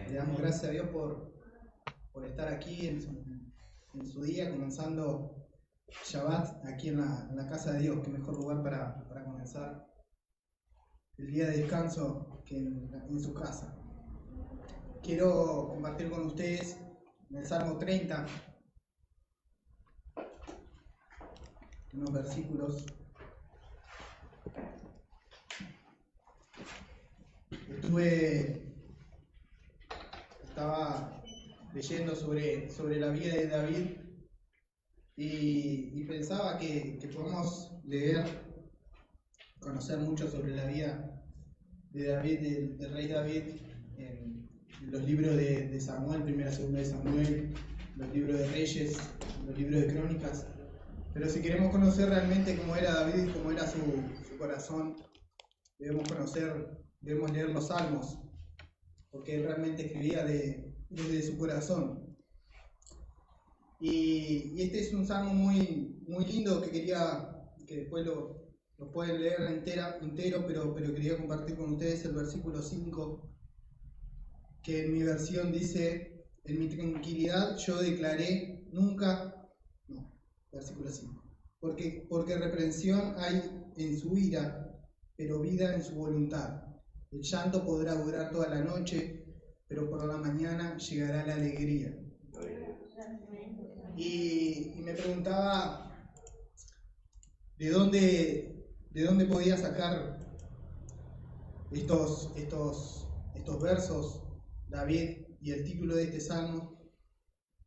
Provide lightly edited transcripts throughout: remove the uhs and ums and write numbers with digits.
Le damos gracias a Dios por estar aquí en su día, comenzando Shabbat aquí en la casa de Dios. Qué mejor lugar para comenzar el día de descanso que en su casa. Quiero compartir con ustedes en el Salmo 30 unos versículos. Estaba leyendo sobre la vida de David y pensaba que podemos leer, conocer mucho sobre la vida de David, del rey David, en los libros de Samuel, primera y segunda de Samuel, los libros de Reyes, los libros de Crónicas. Pero si queremos conocer realmente cómo era David, cómo era su corazón, debemos leer los Salmos, porque él realmente escribía desde su corazón. Y este es un salmo muy, muy lindo que quería, que después lo pueden leer entero, pero quería compartir con ustedes el versículo 5, que en mi versión dice: en mi tranquilidad yo declaré versículo 5, porque reprensión hay en su ira, pero vida en su voluntad. El llanto podrá durar toda la noche, pero por la mañana llegará la alegría. Y me preguntaba de dónde podía sacar estos versos David, y el título de este salmo.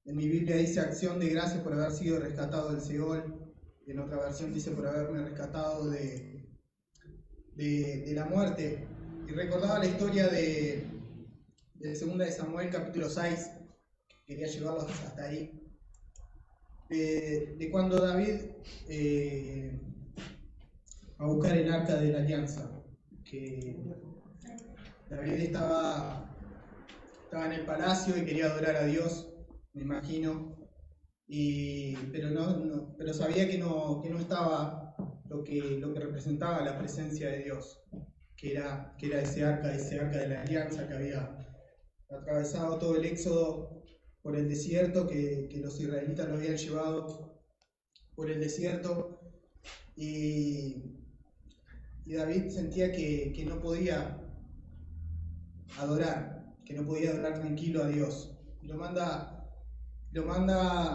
En mi Biblia dice: acción de gracias por haber sido rescatado del Seol. En otra versión dice: por haberme rescatado de la muerte. Y recordaba la historia de 2 de Samuel capítulo 6, quería llevarlos hasta ahí, de cuando David a buscar el arca de la alianza, que David estaba en el palacio y quería adorar a Dios, me imagino, pero sabía que no estaba lo que representaba la presencia de Dios, que era ese arca de la alianza que había atravesado todo el éxodo por el desierto, que los israelitas lo habían llevado por el desierto, y David sentía que no podía adorar tranquilo a Dios. Lo manda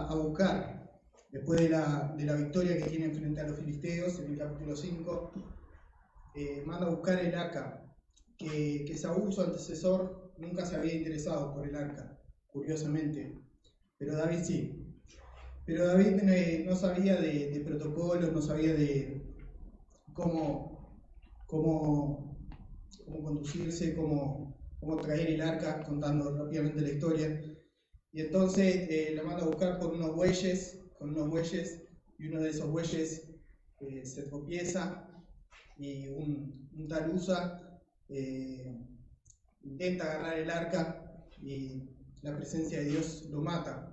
a buscar, después de la victoria que tienen frente a los filisteos en el capítulo 5, manda a buscar el arca, que Saúl, su antecesor, nunca se había interesado por el arca, curiosamente, pero David sí. Pero David no sabía de protocolos, no sabía de cómo conducirse, cómo traer el arca, contando rápidamente la historia. Y entonces lo manda a buscar con unos bueyes, y uno de esos bueyes se tropieza, y un tal Uza intenta agarrar el arca, y la presencia de Dios lo mata.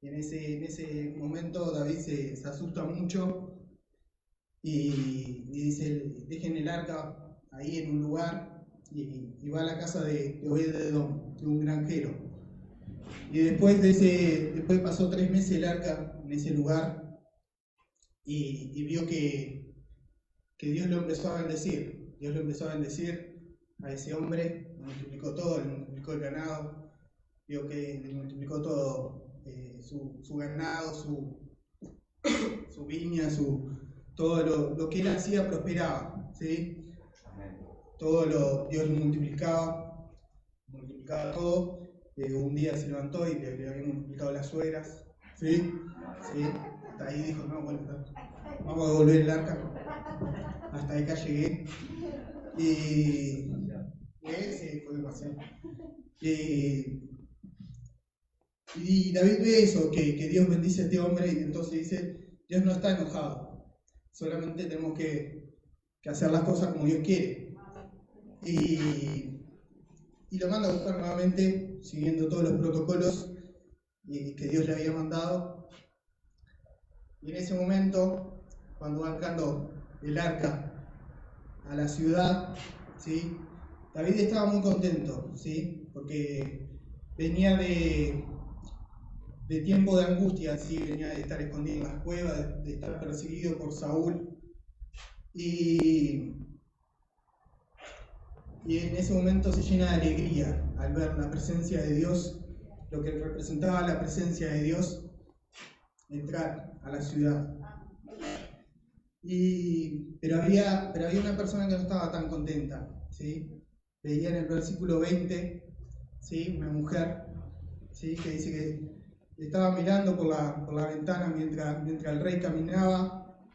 Y en ese momento David se asusta mucho y dice: dejen el arca ahí en un lugar, y va a la casa de Obed-Edom, de un granjero. Y después pasó 3 meses el arca en ese lugar, y vio que Dios lo empezó a bendecir. Dios lo empezó a bendecir a ese hombre, le multiplicó todo, le multiplicó el ganado, vio que le multiplicó todo, su ganado, su viña, todo lo que él hacía prosperaba, ¿sí? Dios lo multiplicaba todo. Un día se levantó y le había multiplicado las suegras, ¿sí? Hasta ahí dijo: no, bueno, vamos a devolver el arca. Hasta acá llegué. Y ese fue demasiado. Y David ve eso, que Dios bendice a este hombre, y entonces dice: Dios no está enojado, solamente tenemos que hacer las cosas como Dios quiere. Y lo manda a buscar nuevamente, siguiendo todos los protocolos que Dios le había mandado. Y en ese momento, cuando va entrando el arca a la ciudad, ¿sí? David estaba muy contento, ¿sí? Porque venía de tiempo de angustia, ¿sí? Venía de estar escondido en las cuevas, de estar perseguido por Saúl. Y en ese momento se llena de alegría al ver la presencia de Dios, lo que representaba la presencia de Dios, entrar a la ciudad. Pero había una persona que no estaba tan contenta, ¿sí? Veía en el versículo 20, ¿sí? Una mujer, ¿sí? Que dice que estaba mirando por la ventana mientras el rey caminaba,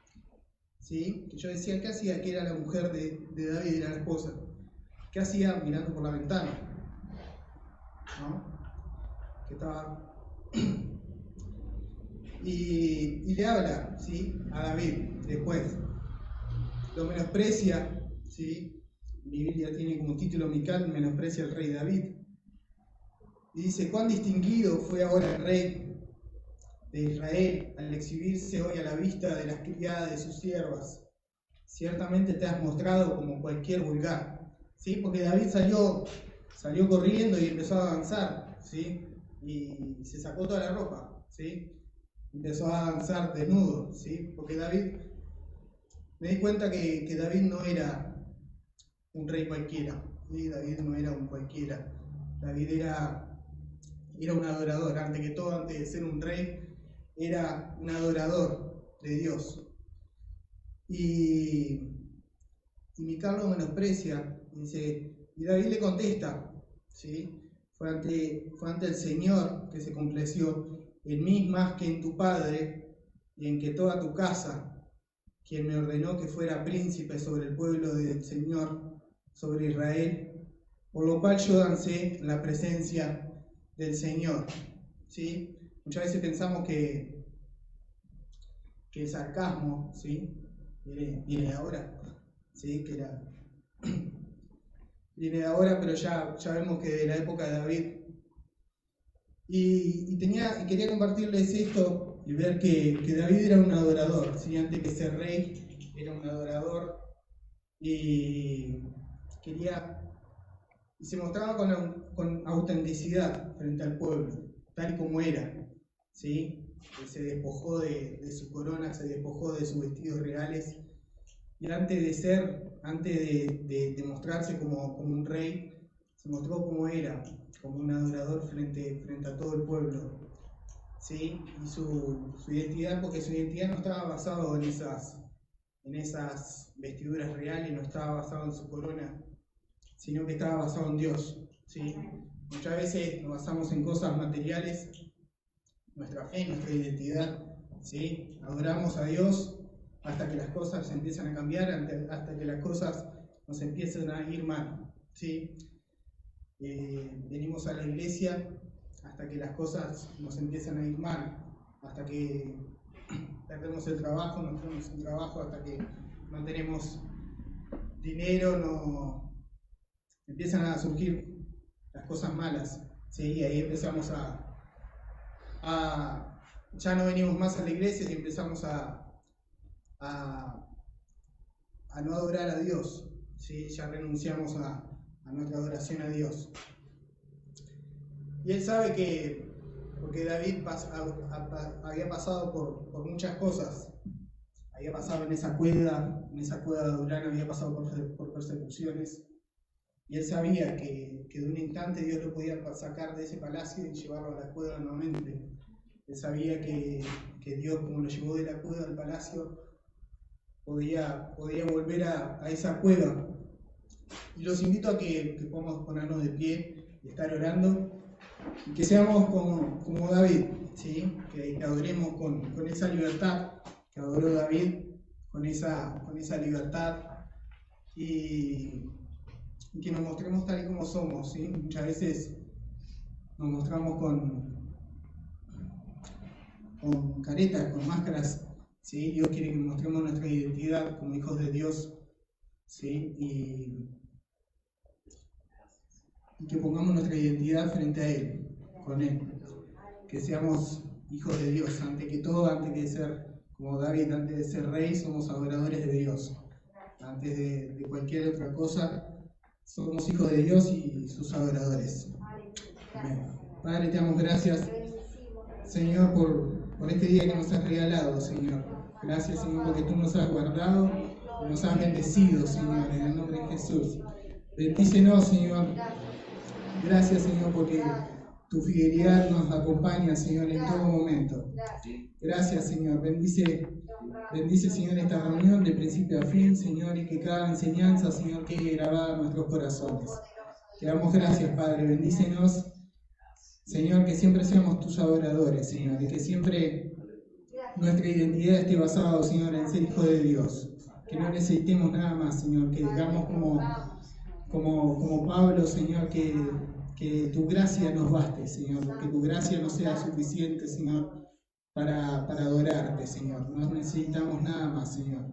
¿sí? Que yo decía, ¿qué hacía? Que era la mujer de David, era la esposa. ¿Qué hacía mirando por la ventana? ¿No? Que estaba... y le habla, ¿sí? A David después. Lo menosprecia, ¿sí? Mi Biblia tiene como título Mical, menosprecia al rey David. Y dice, cuán distinguido fue ahora el rey de Israel al exhibirse hoy a la vista de las criadas de sus siervas. Ciertamente te has mostrado como cualquier vulgar, ¿sí? Porque David salió corriendo y empezó a avanzar, ¿sí? Y se sacó toda la ropa, ¿sí? Empezó a avanzar desnudo, ¿sí? Porque David, me di cuenta que David no era un rey cualquiera, ¿sí? David no era un cualquiera. David era un adorador, antes que todo, antes de ser un rey, era un adorador de Dios. Y Mical lo menosprecia, dice, y David le contesta, ¿sí? Fue ante el Señor que se complació en mí más que en tu padre, y en que toda tu casa, quien me ordenó que fuera príncipe sobre el pueblo del Señor, sobre Israel, por lo cual yo dancé en la presencia del Señor, ¿sí? Muchas veces pensamos que el sarcasmo, ¿sí? viene ahora, ¿sí? Viene de ahora, pero ya vemos que de la época de David. Y quería compartirles esto y ver que David era un adorador, ¿sí? Antes que ser rey, era un adorador y se mostraba con autenticidad frente al pueblo, tal como era, ¿sí? Se despojó de su corona, se despojó de sus vestidos reales y antes de mostrarse como un rey, se mostró como era, como un adorador frente a todo el pueblo, ¿sí? Y su identidad, porque su identidad no estaba basada en esas vestiduras reales, no estaba basada en su corona, sino que estaba basado en Dios, ¿sí? Muchas veces nos basamos en cosas materiales, nuestra fe, nuestra identidad, ¿sí? Adoramos a Dios hasta que las cosas empiezan a cambiar, hasta que las cosas nos empiezan a ir mal, ¿sí? Venimos a la iglesia hasta que las cosas nos empiezan a ir mal, hasta que perdemos el trabajo, no tenemos un trabajo, hasta que no tenemos dinero, empiezan a surgir las cosas malas, ¿sí? Y ahí empezamos ya no venimos más a la iglesia y empezamos a no adorar a Dios, ¿sí? Ya renunciamos a nuestra adoración a Dios. Y él sabe que, porque David había pasado por muchas cosas, había pasado en esa cueva de Adulán, había pasado por persecuciones, y él sabía que de un instante Dios lo podía sacar de ese palacio y llevarlo a la cueva nuevamente. Él sabía que Dios, como lo llevó de la cueva al palacio, podía volver a esa cueva. Y los invito a que podamos ponernos de pie y estar orando, y que seamos como David, ¿sí? Que adoremos con esa libertad que adoró David, con esa libertad, y que nos mostremos tal y como somos, ¿sí? Muchas veces nos mostramos con caretas, con máscaras, ¿sí? Dios quiere que mostremos nuestra identidad como hijos de Dios, ¿sí? Y que pongamos nuestra identidad frente a Él, con Él, que seamos hijos de Dios, antes que todo, antes de ser como David, antes de ser rey, somos adoradores de Dios, antes de cualquier otra cosa, somos hijos de Dios y sus adoradores. Amén. Padre, te damos gracias, Señor, por este día que nos has regalado, Señor. Gracias, Señor, porque tú nos has guardado y nos has bendecido, Señor, en el nombre de Jesús. Bendícenos, Señor. Gracias, Señor, porque tu fidelidad nos acompaña, Señor, en todo momento. Gracias, Señor. Bendice, Señor, esta reunión de principio a fin, Señor, y que cada enseñanza, Señor, quede grabada en nuestros corazones. Te damos gracias, Padre. Bendícenos, Señor, que siempre seamos tus adoradores, Señor, y que siempre nuestra identidad esté basada, Señor, en ser hijo de Dios. Que no necesitemos nada más, Señor, que digamos como Pablo, Señor, que tu gracia nos baste, Señor, que tu gracia no sea suficiente, Señor, para adorarte, Señor. No necesitamos nada más, Señor.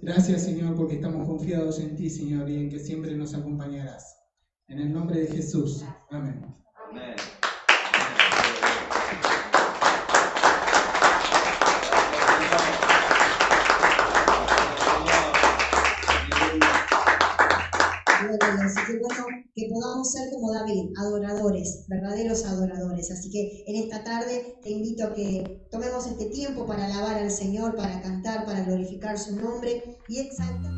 Gracias, Señor, porque estamos confiados en ti, Señor, y en que siempre nos acompañarás. En el nombre de Jesús. Amén. Amén. Así que bueno, que podamos ser como David, adoradores, verdaderos adoradores. Así que en esta tarde te invito a que tomemos este tiempo para alabar al Señor, para cantar, para glorificar su nombre y exaltar.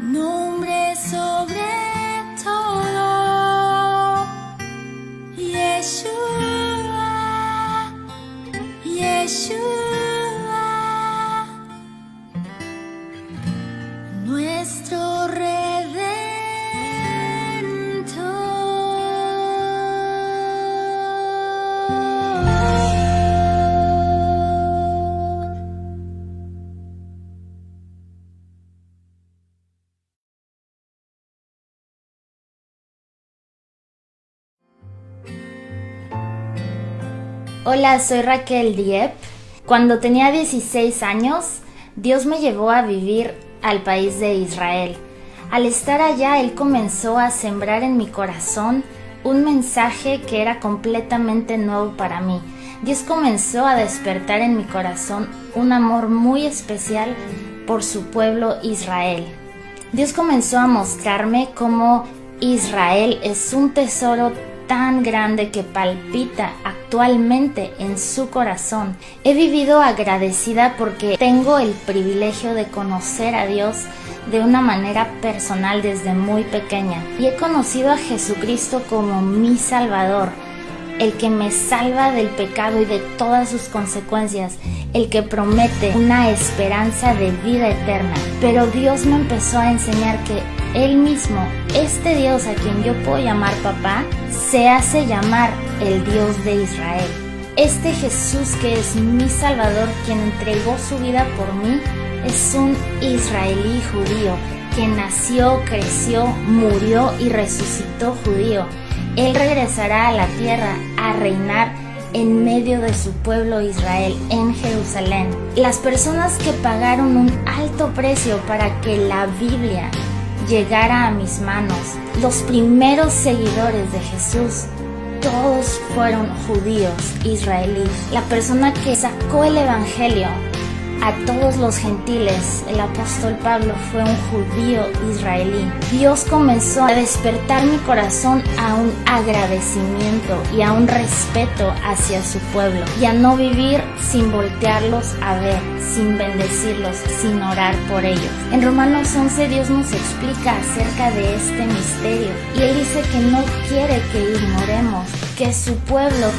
nombre sobre todo, Yeshua, Yeshua, nuestro Redentor. Hola, soy Raquel Diep. Cuando tenía 16 años, Dios me llevó a vivir al país de Israel. Al estar allá, Él comenzó a sembrar en mi corazón un mensaje que era completamente nuevo para mí. Dios comenzó a despertar en mi corazón un amor muy especial por su pueblo Israel. Dios comenzó a mostrarme cómo Israel es un tesoro tan grande que palpita actualmente en su corazón. He vivido agradecida porque tengo el privilegio de conocer a Dios de una manera personal desde muy pequeña y he conocido a Jesucristo como mi Salvador, el que me salva del pecado y de todas sus consecuencias, el que promete una esperanza de vida eterna. Pero Dios me empezó a enseñar que Él mismo, este Dios a quien yo puedo llamar papá, se hace llamar el Dios de Israel. Este Jesús que es mi Salvador, quien entregó su vida por mí, es un israelí judío que nació, creció, murió y resucitó judío. Él regresará a la tierra a reinar en medio de su pueblo Israel en Jerusalén. Las personas que pagaron un alto precio para que la Biblia llegara a mis manos, los primeros seguidores de Jesús, todos fueron judíos israelíes. La persona que sacó el evangelio a todos los gentiles, el apóstol Pablo, fue un judío israelí. Dios comenzó a despertar mi corazón a un agradecimiento y a un respeto hacia su pueblo, y a no vivir sin voltearlos a ver, sin bendecirlos, sin orar por ellos. En Romanos 11 Dios nos explica acerca de este misterio, y Él dice que no quiere que ignoremos que su pueblo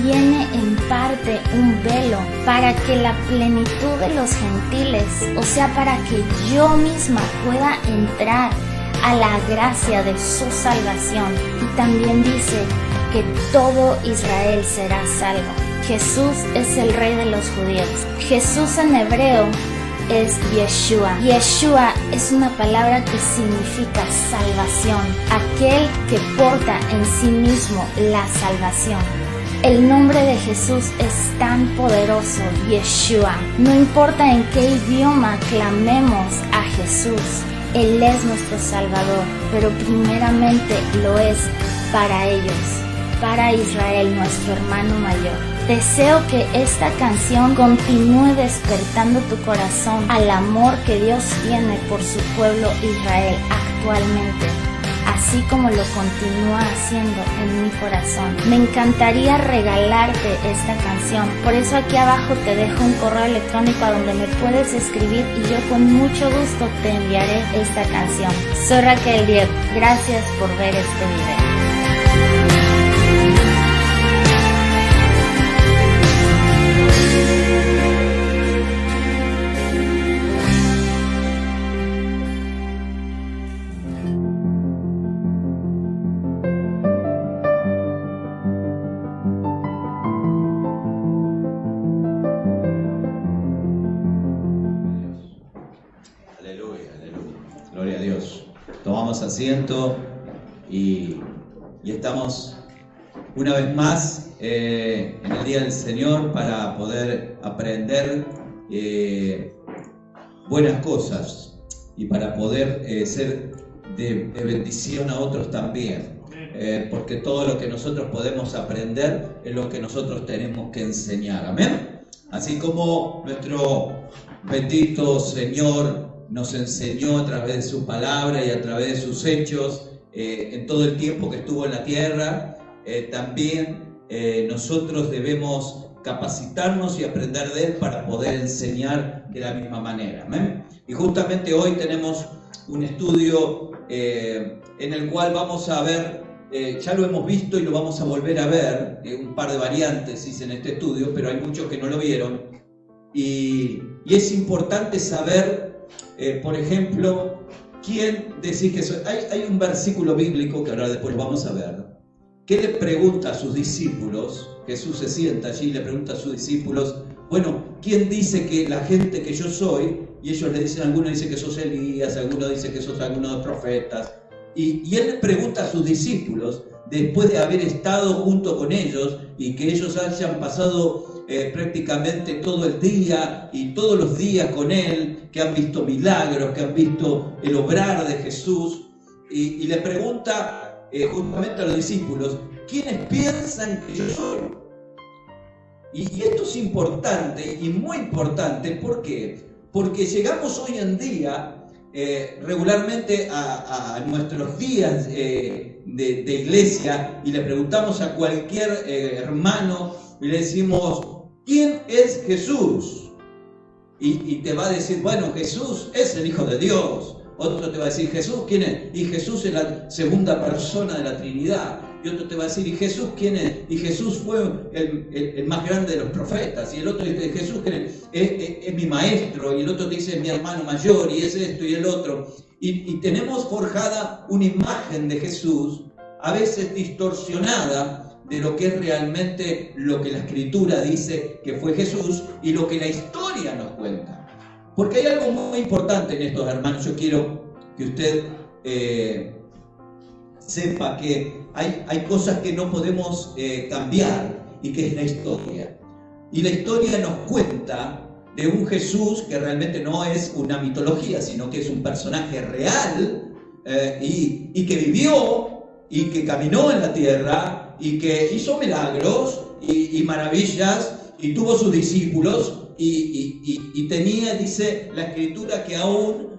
tiene en parte un velo para que la plenitud de los gentiles, o sea, para que yo misma pueda entrar a la gracia de su salvación. Y también dice que todo Israel será salvo. Jesús es el Rey de los judíos. Jesús en hebreo es Yeshua. Yeshua es una palabra que significa salvación, aquel que porta en sí mismo la salvación. El nombre de Jesús es tan poderoso, Yeshua. No importa en qué idioma clamemos a Jesús, Él es nuestro Salvador, pero primeramente lo es para ellos, para Israel, nuestro hermano mayor. Deseo que esta canción continúe despertando tu corazón al amor que Dios tiene por su pueblo Israel actualmente, así como lo continúa haciendo en mi corazón. Me encantaría regalarte esta canción, por eso aquí abajo te dejo un correo electrónico a donde me puedes escribir y yo con mucho gusto te enviaré esta canción. Soy Raquel Diep, gracias por ver este video. Gloria a Dios. Tomamos asiento y estamos una vez más en el Día del Señor para poder aprender buenas cosas y para poder ser de bendición a otros también. Porque todo lo que nosotros podemos aprender es lo que nosotros tenemos que enseñar. Amén. Así como nuestro bendito Señor nos enseñó a través de su palabra y a través de sus hechos en todo el tiempo que estuvo en la tierra, también nosotros debemos capacitarnos y aprender de Él para poder enseñar de la misma manera. ¿Amén? Y justamente hoy tenemos un estudio en el cual vamos a ver, ya lo hemos visto y lo vamos a volver a ver, un par de variantes hice en este estudio, pero hay muchos que no lo vieron. Y es importante saber, por ejemplo, quién decís que soy. Hay un versículo bíblico que ahora después lo vamos a ver, que le pregunta a sus discípulos. Jesús se sienta allí y le pregunta a sus discípulos, bueno, ¿quién dice que la gente que yo soy? Y ellos le dicen, algunos dicen que sos Elías, algunos dicen que sos alguno de los profetas. Y él le pregunta a sus discípulos, después de haber estado junto con ellos y que ellos hayan pasado prácticamente todo el día y todos los días con él, que han visto milagros, que han visto el obrar de Jesús, y le pregunta justamente a los discípulos, ¿quiénes piensan que yo soy? Y esto es importante y muy importante, ¿por qué? Porque llegamos hoy en día regularmente a nuestros días de iglesia y le preguntamos a cualquier hermano y le decimos, ¿quién es Jesús? Y te va a decir, bueno, Jesús es el Hijo de Dios. Otro te va a decir, ¿Jesús quién es? Y Jesús es la segunda persona de la Trinidad. Y otro te va a decir, ¿y Jesús quién es? Y Jesús fue el más grande de los profetas. Y el otro dice, Jesús es mi maestro. Y el otro dice, es mi hermano mayor. Y es esto y el otro. Y tenemos forjada una imagen de Jesús, a veces distorsionada, de lo que es realmente lo que la Escritura dice que fue Jesús y lo que la historia nos cuenta. Porque hay algo muy importante en estos, hermanos. Yo quiero que usted sepa que hay cosas que no podemos cambiar y que es la historia. Y la historia nos cuenta de un Jesús que realmente no es una mitología, sino que es un personaje real y que vivió y que caminó en la tierra y que hizo milagros y maravillas y tuvo sus discípulos y tenía, dice la Escritura, que aún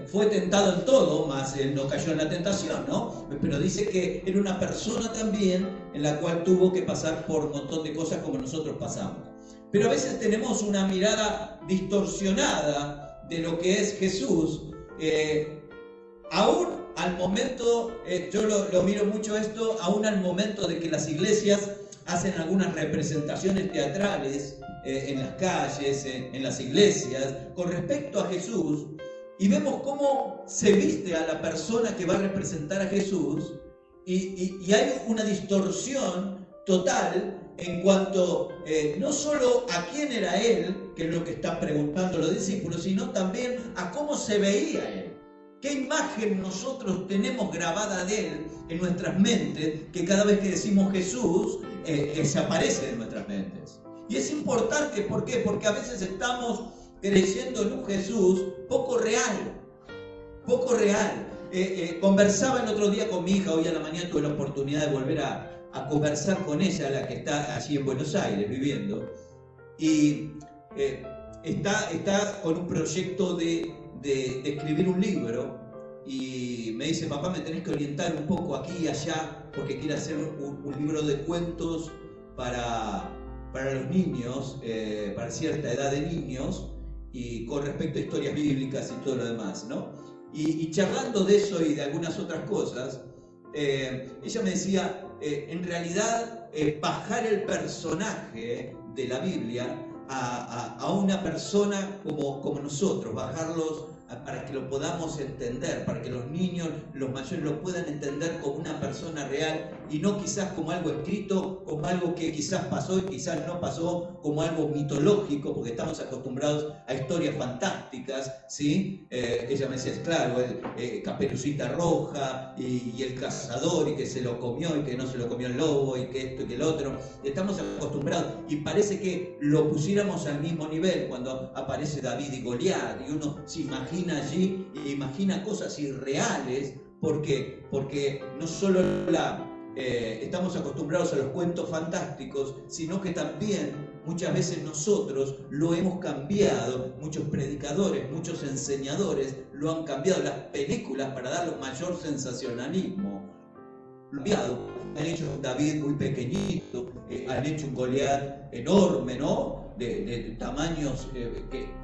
fue tentado en todo, mas él no cayó en la tentación, ¿no? Pero dice que era una persona también en la cual tuvo que pasar por un montón de cosas como nosotros pasamos. Pero a veces tenemos una mirada distorsionada de lo que es Jesús, aún al momento, yo lo miro mucho esto, aún al momento de que las iglesias hacen algunas representaciones teatrales en las calles, en las iglesias, con respecto a Jesús, y vemos cómo se viste a la persona que va a representar a Jesús, y hay una distorsión total en cuanto no solo a quién era él, que es lo que están preguntando los discípulos, sino también a cómo se veía él. ¿Qué imagen nosotros tenemos grabada de él en nuestras mentes, que cada vez que decimos Jesús, se aparece en nuestras mentes? Y es importante, ¿por qué? Porque a veces estamos creyendo en un Jesús poco real, poco real. Conversaba el otro día con mi hija, hoy a la mañana tuve la oportunidad de volver a conversar con ella, la que está allí en Buenos Aires viviendo, y está con un proyecto de escribir un libro, y me dice, papá, me tenés que orientar un poco aquí y allá, porque quiere hacer un libro de cuentos para los niños, para cierta edad de niños, y con respecto a historias bíblicas y todo lo demás, ¿no? Y charlando de eso y de algunas otras cosas, ella me decía, en realidad, bajar el personaje de la Biblia a una persona como nosotros, bajarlos para que lo podamos entender, para que los niños, los mayores lo puedan entender como una persona real y no quizás como algo escrito, como algo que quizás pasó y quizás no pasó, como algo mitológico, porque estamos acostumbrados a historias fantásticas, ¿sí? Ella me decía, claro, Caperucita Roja y el cazador y que se lo comió y que no se lo comió el lobo y que esto y que el otro. Estamos acostumbrados y parece que lo pusiéramos al mismo nivel cuando aparece David y Goliat y uno se imagina allí e imagina cosas irreales porque no solo estamos acostumbrados a los cuentos fantásticos, sino que también muchas veces nosotros lo hemos cambiado, muchos predicadores, muchos enseñadores lo han cambiado, las películas para darle mayor sensacionalismo, han hecho un David muy pequeñito, han hecho un Goliat enorme, ¿no? De tamaños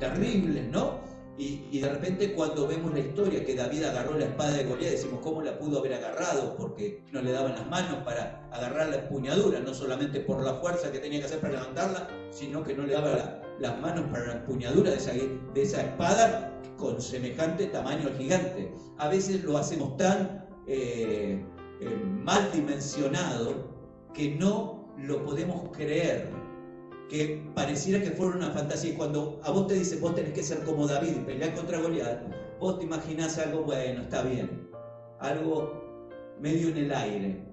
terribles, ¿no? Y de repente cuando vemos la historia que David agarró la espada de Goliat, decimos cómo la pudo haber agarrado, porque no le daban las manos para agarrar la empuñadura, no solamente por la fuerza que tenía que hacer para levantarla, sino que no le daba las manos para la empuñadura de esa espada con semejante tamaño al gigante. A veces lo hacemos tan mal dimensionado que no lo podemos creer, que pareciera que fuera una fantasía. Y cuando a vos te dicen vos tenés que ser como David y pelear contra Goliat, vos te imaginás algo, bueno, está bien, algo medio en el aire,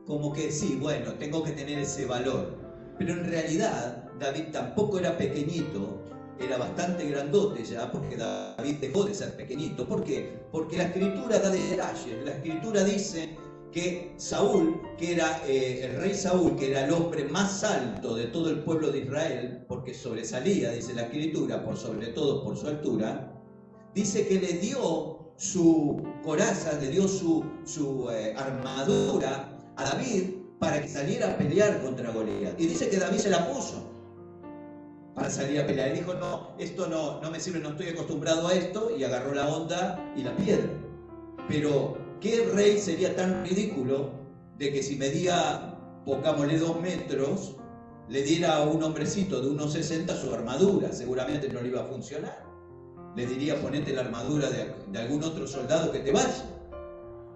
como que sí, bueno, tengo que tener ese valor. Pero en realidad David tampoco era pequeñito, era bastante grandote ya, porque David dejó de ser pequeñito. ¿Por qué? Porque la escritura da detalles. La escritura dice que Saúl, que era el rey Saúl, que era el hombre más alto de todo el pueblo de Israel, porque sobresalía, dice la escritura, por sobre todo por su altura, dice que le dio su coraza, le dio su armadura a David para que saliera a pelear contra Goliat. Y dice que David se la puso para salir a pelear. Y dijo, no, esto no me sirve, no estoy acostumbrado a esto, y agarró la onda y la piedra. Pero ¿qué rey sería tan ridículo de que si medía, pongámosle 2 metros, le diera a un hombrecito de 1,60 su armadura? Seguramente no le iba a funcionar. Le diría, ponete la armadura de algún otro soldado que te vaya.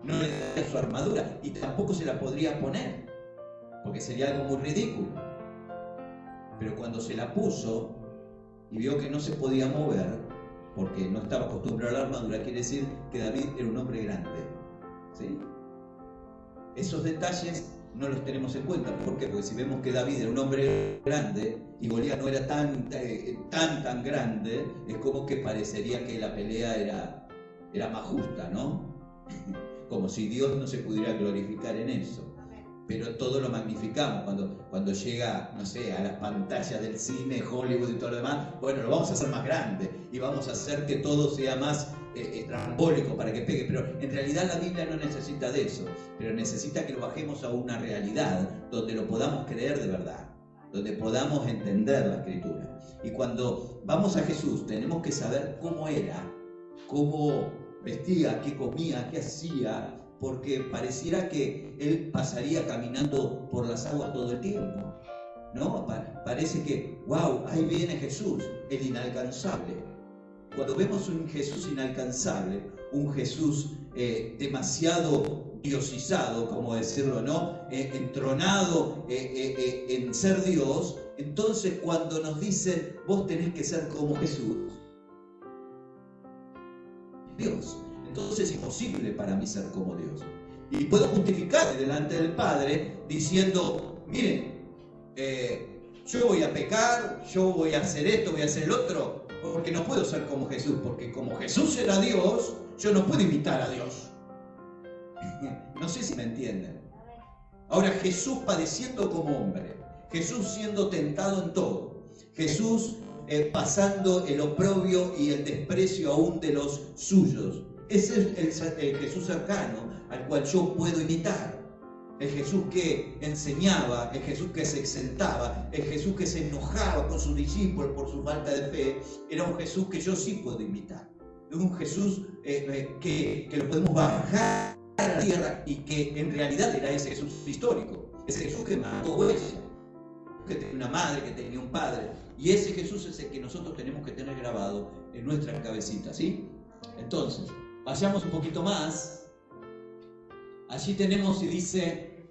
No le daría su armadura y tampoco se la podría poner, porque sería algo muy ridículo. Pero cuando se la puso y vio que no se podía mover, porque no estaba acostumbrado a la armadura, quiere decir que David era un hombre grande. ¿Sí? Esos detalles no los tenemos en cuenta. ¿Por qué? Porque si vemos que David era un hombre grande y Goliat no era tan grande, es como que parecería que la pelea era más justa, ¿no? Como si Dios no se pudiera glorificar en eso. Pero todo lo magnificamos cuando llega, no sé, a las pantallas del cine, Hollywood y todo lo demás. Bueno, lo vamos a hacer más grande y vamos a hacer que todo sea más trambólico para que pegue. Pero en realidad la Biblia no necesita de eso, pero necesita que lo bajemos a una realidad donde lo podamos creer de verdad, donde podamos entender la Escritura. Y cuando vamos a Jesús tenemos que saber cómo era, cómo vestía, qué comía, qué hacía, porque pareciera que él pasaría caminando por las aguas todo el tiempo, ¿no? Parece que, wow, ahí viene Jesús, el inalcanzable. Cuando vemos un Jesús inalcanzable, un Jesús demasiado diosizado, como decirlo, ¿no? Entronado en ser Dios, entonces cuando nos dicen, vos tenés que ser como Jesús, Dios, entonces es imposible para mí ser como Dios. Y puedo justificar delante del Padre diciendo, miren, yo voy a pecar, yo voy a hacer esto, voy a hacer el otro, porque no puedo ser como Jesús, porque como Jesús era Dios, yo no puedo imitar a Dios. No sé si me entienden. Ahora, Jesús padeciendo como hombre, Jesús siendo tentado en todo, Jesús pasando el oprobio y el desprecio aún de los suyos. Ese es el Jesús cercano al cual yo puedo imitar. El Jesús que enseñaba, el Jesús que se exaltaba, el Jesús que se enojaba con sus discípulos por su falta de fe, era un Jesús que yo sí puedo imitar. Es un Jesús que lo podemos bajar a la tierra y que en realidad era ese Jesús histórico, ese Jesús que marcó huella, que tenía una madre, que tenía un padre, y ese Jesús es el que nosotros tenemos que tener grabado en nuestra cabecita, ¿sí? Entonces, vayamos un poquito más. Allí tenemos y dice,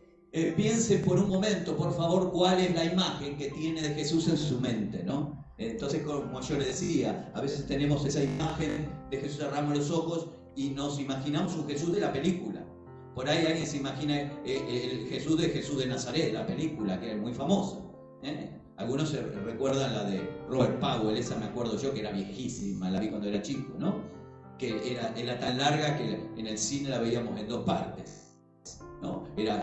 piense por un momento, por favor, cuál es la imagen que tiene de Jesús en su mente, ¿no? Entonces, como yo le decía, a veces tenemos esa imagen de Jesús cerramos los ojos y nos imaginamos un Jesús de la película. Por ahí alguien se imagina el Jesús de Nazaret, la película, que es muy famosa. Algunos se recuerdan la de Robert Powell, esa me acuerdo yo, que era viejísima, la vi cuando era chico, ¿no? Que era tan larga que en el cine la veíamos en 2 partes. ¿No? Era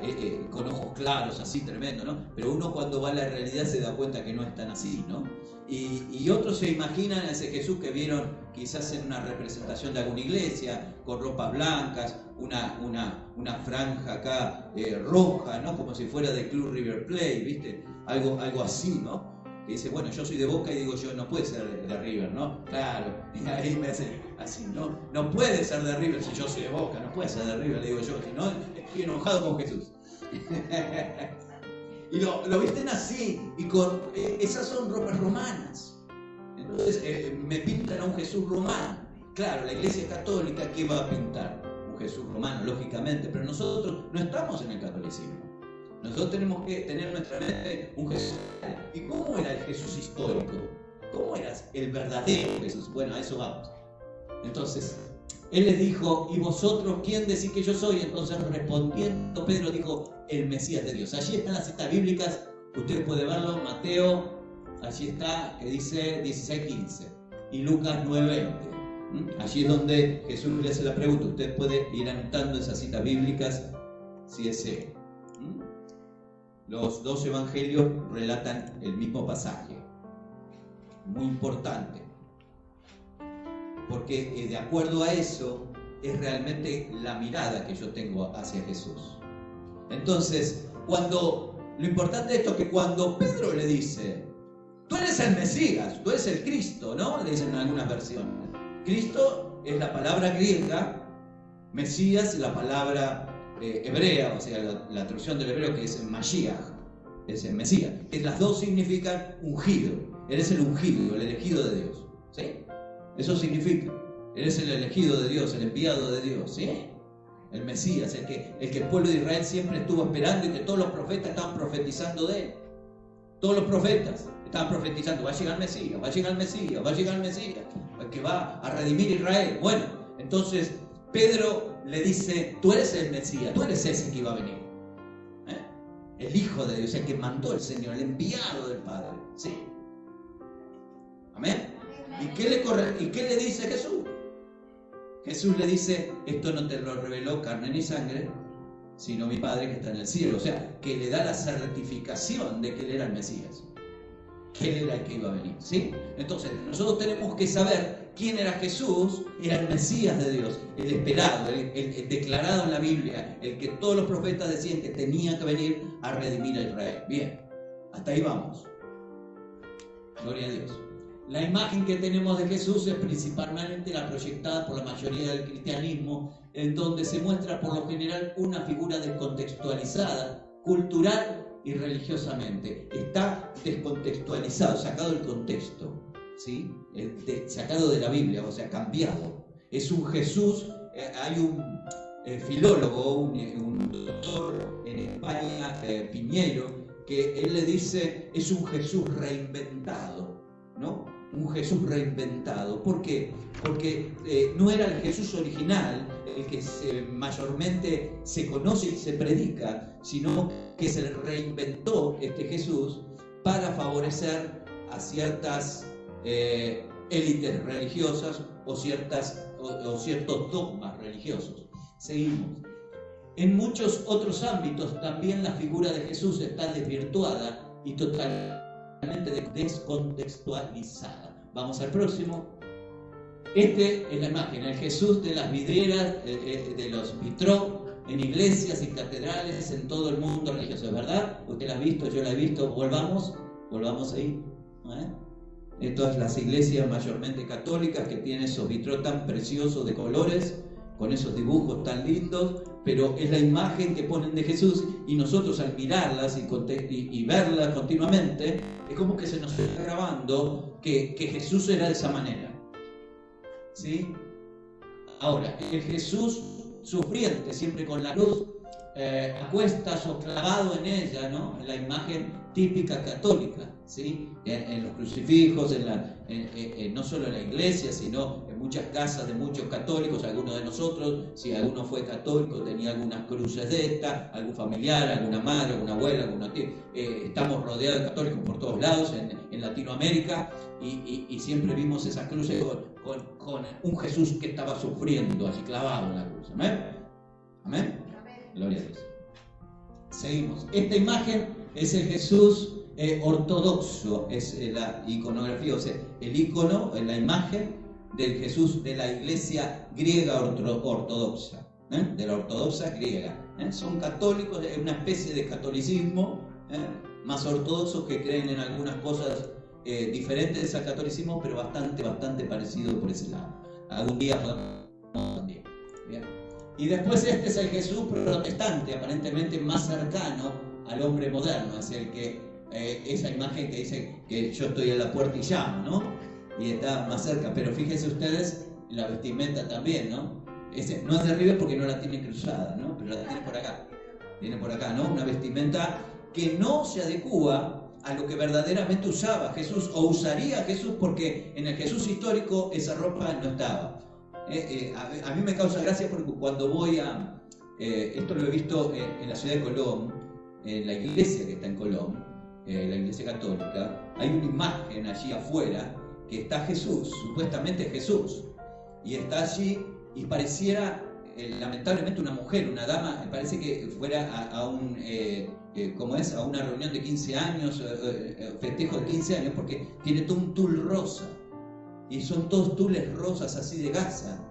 con ojos claros, así tremendo, ¿no? Pero uno cuando va a la realidad se da cuenta que no es tan así, ¿no? Y otros se imaginan a ese Jesús que vieron quizás en una representación de alguna iglesia, con ropas blancas, una franja acá roja, ¿no? Como si fuera del Club River Plate, ¿viste? Algo así, ¿no? Y dice, bueno, yo soy de Boca y digo yo, no puede ser de River, ¿no? Claro, y ahí me hace así, no puede ser de River si yo soy de Boca, no puede ser de River, le digo yo, si no, estoy enojado con Jesús. Y lo visten así, y con esas son ropas romanas. Entonces me pintan a un Jesús romano. Claro, la Iglesia Católica, ¿qué va a pintar? Un Jesús romano, lógicamente, pero nosotros no estamos en el catolicismo. Nosotros tenemos que tener en nuestra mente un Jesús. ¿Y cómo era el Jesús histórico? ¿Cómo era el verdadero Jesús? Bueno, a eso vamos. Entonces, él les dijo, ¿y vosotros quién decís que yo soy? Entonces, respondiendo, Pedro dijo, el Mesías de Dios. Allí están las citas bíblicas, ustedes pueden verlo, Mateo, allí está, que dice 16:15, y Lucas 9:20. Allí es donde Jesús le hace la pregunta. Usted puede ir anotando esas citas bíblicas si desea. Los dos evangelios relatan el mismo pasaje. Muy importante. Porque de acuerdo a eso es realmente la mirada que yo tengo hacia Jesús. Entonces, lo importante de esto es que cuando Pedro le dice, tú eres el Mesías, tú eres el Cristo, ¿no? Le dicen en algunas versiones. Cristo es la palabra griega, Mesías es la palabra hebrea, o sea, la traducción del hebreo que es Mashiach, es el Mesías. Las dos significan ungido. Eres el ungido, el elegido de Dios, ¿sí? Eso significa, eres el elegido de Dios, el enviado de Dios, ¿sí? El Mesías, el que el pueblo de Israel siempre estuvo esperando y que todos los profetas estaban profetizando de él. Todos los profetas estaban profetizando, va a llegar el Mesías, va a llegar el Mesías, va a llegar el Mesías, que va a redimir a Israel. Bueno, entonces Pedro le dice, tú eres el Mesías, tú eres ese que iba a venir. El Hijo de Dios, el que mandó el Señor, el enviado del Padre, ¿sí? Amén. ¿Y qué le dice Jesús? Jesús le dice, esto no te lo reveló carne ni sangre, sino mi Padre que está en el cielo. O sea, que le da la certificación de que él era el Mesías, que él era el que iba a venir, ¿sí? Entonces, nosotros tenemos que saber quién era Jesús. Era el Mesías de Dios, el esperado, el declarado en la Biblia, el que todos los profetas decían que tenía que venir a redimir a Israel. Bien, hasta ahí vamos. Gloria a Dios. La imagen que tenemos de Jesús es principalmente la proyectada por la mayoría del cristianismo, en donde se muestra por lo general una figura descontextualizada, cultural y religiosamente. Está descontextualizado, sacado del contexto, ¿sí? Sacado de la Biblia, o sea, cambiado. Es un Jesús, hay un filólogo, un doctor en España, Piñeiro, que él le dice, es un Jesús reinventado, ¿no? Un Jesús reinventado. ¿Por qué? Porque no era el Jesús original, el que mayormente se conoce y se predica, sino que se reinventó este Jesús para favorecer a ciertas élites religiosas o ciertos dogmas religiosos. Seguimos. En muchos otros ámbitos también la figura de Jesús está desvirtuada y totalmente descontextualizada. Vamos al próximo. Este es la imagen, el Jesús de las vidrieras, de los vitró en iglesias y catedrales en todo el mundo religioso, ¿verdad? Usted la ha visto, yo la he visto. Volvamos ahí. Todas las iglesias mayormente católicas que tienen esos vitró tan preciosos de colores, con esos dibujos tan lindos, pero es la imagen que ponen de Jesús, y nosotros al mirarlas y verlas continuamente, es como que se nos está grabando que Jesús era de esa manera, ¿sí? Ahora, el Jesús sufriente, siempre con la cruz a cuestas o clavado en ella, ¿no? La imagen típica católica, ¿sí? En los crucifijos, no solo en la iglesia, sino en muchas casas de muchos católicos. Algunos de nosotros, si alguno fue católico, tenía algunas cruces de esta, algún familiar, alguna madre, alguna abuela, alguna tía. Estamos rodeados de católicos por todos lados en Latinoamérica, y siempre vimos esas cruces con un Jesús que estaba sufriendo, así clavado en la cruz. ¿Amén? ¿Amén? Gloria a Dios. Seguimos. Esta imagen es el Jesús ortodoxo, es la iconografía, o sea, el icono, la imagen del Jesús de la iglesia griega ortodoxa, de la ortodoxa griega. Son católicos, es una especie de catolicismo, más ortodoxos, que creen en algunas cosas diferentes al catolicismo, pero bastante parecido por ese lado. Algún día podemos también. Bien. Y después este es el Jesús protestante, aparentemente más cercano al hombre moderno, es el que esa imagen que dice que yo estoy en la puerta y llamo, ¿no? Y está más cerca, pero fíjense ustedes la vestimenta también, ¿no? Ese no es de River porque no la tiene cruzada, ¿no? Pero la tiene por acá. Tiene por acá, ¿no? Una vestimenta que no se adecua a lo que verdaderamente usaba Jesús o usaría Jesús, porque en el Jesús histórico esa ropa no estaba. A mí me causa gracia porque cuando voy a... esto lo he visto en la ciudad de Colón, en la iglesia que está en Colón, la iglesia católica, hay una imagen allí afuera que está Jesús, supuestamente Jesús, y está allí y pareciera lamentablemente una mujer, una dama, parece que fuera a un, ¿cómo es? A una reunión de 15 años, festejo de 15 años, porque tiene todo un tul rosa, y son todos tules rosas así de gasa,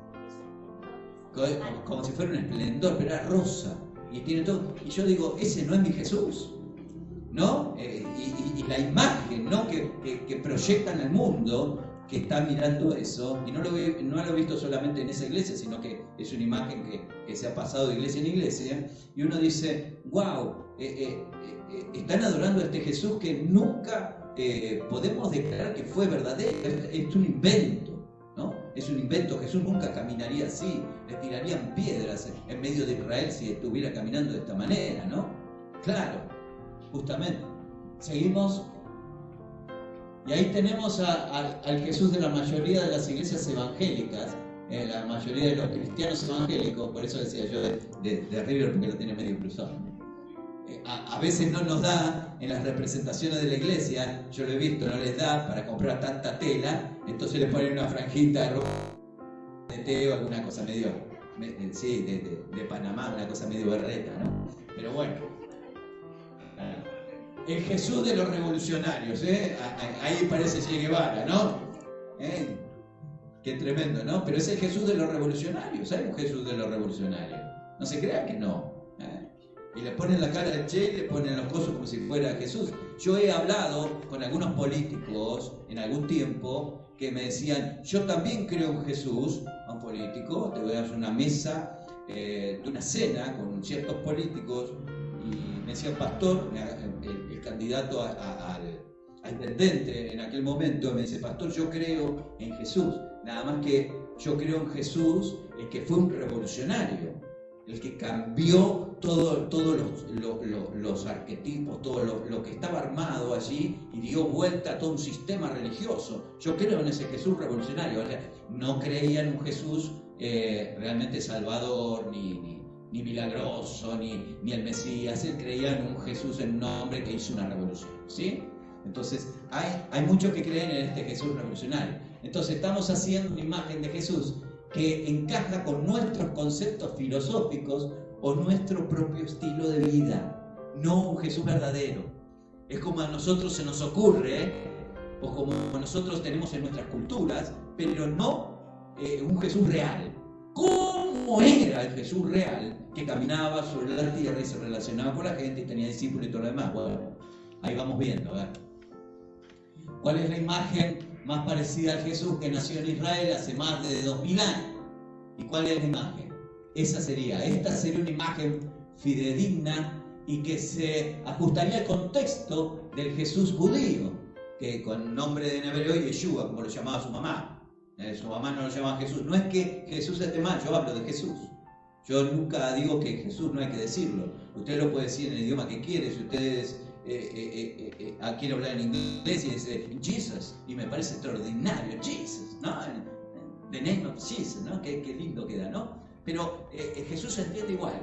como si fuera un esplendor, pero era rosa, y tiene todo, y yo digo, ese no es mi Jesús, ¿no? Y la imagen, ¿no? que proyectan al mundo, que está mirando eso, y no lo he visto solamente en esa iglesia, sino que es una imagen que se ha pasado de iglesia en iglesia, y uno dice, wow, están adorando a este Jesús que nunca podemos declarar que fue verdadero, es un invento, ¿no? Es un invento. Jesús nunca caminaría así, le tirarían piedras en medio de Israel si estuviera caminando de esta manera, ¿no? Claro, justamente. Seguimos. Y ahí tenemos al Jesús de la mayoría de las iglesias evangélicas, la mayoría de los cristianos evangélicos, por eso decía yo de River, porque lo tiene medio cruzado. A veces no nos da en las representaciones de la iglesia, yo lo he visto, no les da para comprar tanta tela, entonces les ponen una franjita de ropa de té o alguna cosa medio, sí, de Panamá, una cosa medio berreta, ¿no? Pero bueno. El Jesús de los revolucionarios, ahí parece Che Guevara, ¿no? Qué tremendo, ¿no? Pero es el Jesús de los revolucionarios, hay un Jesús de los revolucionarios, no se crean que no. Y le ponen la cara de Che, le ponen los cosos como si fuera Jesús. Yo he hablado con algunos políticos en algún tiempo que me decían, yo también creo en Jesús, a un político, te voy a hacer una mesa de una cena con ciertos políticos, y me decía, pastor, el candidato a intendente en aquel momento, me dice, pastor, yo creo en Jesús, nada más que yo creo en Jesús, el que fue un revolucionario, el que cambió todos los arquetipos, todo lo que estaba armado allí, y dio vuelta a todo un sistema religioso. Yo creo en ese Jesús revolucionario. O sea, no creía en un Jesús realmente salvador, ni milagroso, ni el Mesías. Él creía en un Jesús, en un hombre que hizo una revolución, ¿sí? Entonces hay muchos que creen en este Jesús revolucionario. Entonces estamos haciendo una imagen de Jesús que encaja con nuestros conceptos filosóficos o nuestro propio estilo de vida, no un Jesús verdadero. Es como a nosotros se nos ocurre, o como nosotros tenemos en nuestras culturas, pero no un Jesús real. ¿Cómo era el Jesús real que caminaba sobre la tierra y se relacionaba con la gente y tenía discípulos y todo lo demás? Bueno, ahí vamos viendo, ¿verdad? ¿Cuál es la imagen más parecida al Jesús que nació en Israel hace más de 2000 años? ¿Y cuál es la imagen? Esta sería una imagen fidedigna y que se ajustaría al contexto del Jesús judío, que con nombre de en hebreo Yeshua, como lo llamaba su mamá. Su mamá no lo llamaba Jesús. No es que Jesús esté mal, yo hablo de Jesús. Yo nunca digo que Jesús no hay que decirlo. Usted lo puede decir en el idioma que quiere. Si ustedes quiere hablar en inglés y dice Jesus, y me parece extraordinario, Jesus, ¿no? The name of Jesus, ¿no? Qué lindo queda, ¿no? Pero Jesús se entiende igual.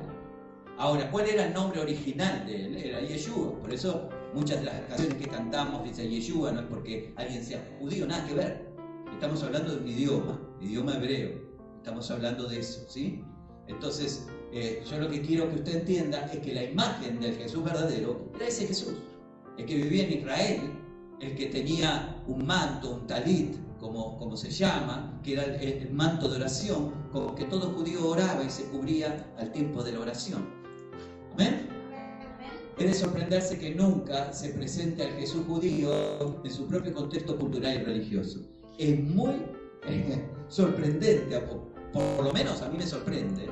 Ahora, ¿cuál era el nombre original de él? Era Yeshua. Por eso muchas de las canciones que cantamos dicen Yeshua, no es porque alguien sea judío, nada que ver. Estamos hablando de un idioma hebreo. Estamos hablando de eso, ¿sí? Entonces, yo lo que quiero que usted entienda es que la imagen del Jesús verdadero era ese Jesús, el que vivía en Israel, el que tenía un manto, un talit, como se llama, que era el manto de oración, con que todo judío oraba y se cubría al tiempo de la oración. ¿Amén? es de sorprenderse que nunca se presente al Jesús judío en su propio contexto cultural y religioso. Es muy sorprendente, por lo menos a mí me sorprende,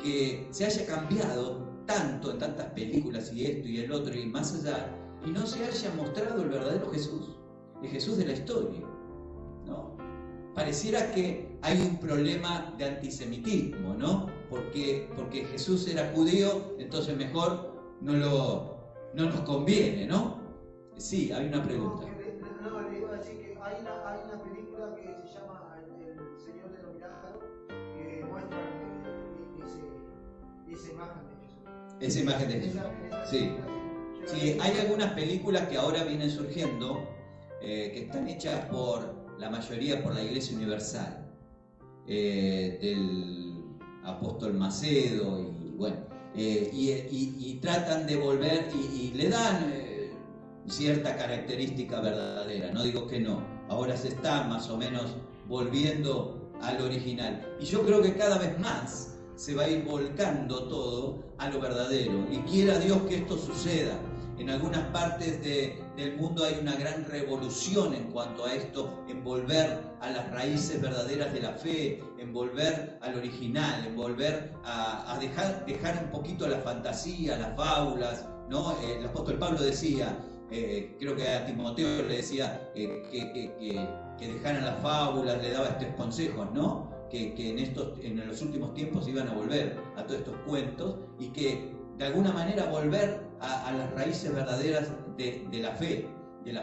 que se haya cambiado tanto en tantas películas y esto y el otro y más allá, y no se haya mostrado el verdadero Jesús, el Jesús de la historia, ¿no? Pareciera que hay un problema de antisemitismo, ¿no? Porque Jesús era judío, entonces mejor no nos conviene, ¿no? Sí, hay una pregunta. No, le iba a decir que hay una película que se llama El Señor de los Milagros, que muestra esa imagen de Jesús. Esa imagen de Jesús. Sí. Sí, hay algunas películas que ahora vienen surgiendo, que están hechas por la mayoría por la Iglesia Universal, del apóstol Macedo, y bueno, y tratan de volver y le dan cierta característica verdadera, no digo que no, ahora se está más o menos volviendo al original, y yo creo que cada vez más se va a ir volcando todo a lo verdadero, y quiera Dios que esto suceda. En algunas partes del mundo hay una gran revolución en cuanto a esto, en volver a las raíces verdaderas de la fe, en volver al original, en volver a dejar un poquito la fantasía, las fábulas, ¿no? El apóstol Pablo decía, creo que a Timoteo le decía que dejaran las fábulas, le daba estos consejos, ¿no? Que en los últimos tiempos iban a volver a todos estos cuentos y que de alguna manera volver a las raíces verdaderas de la fe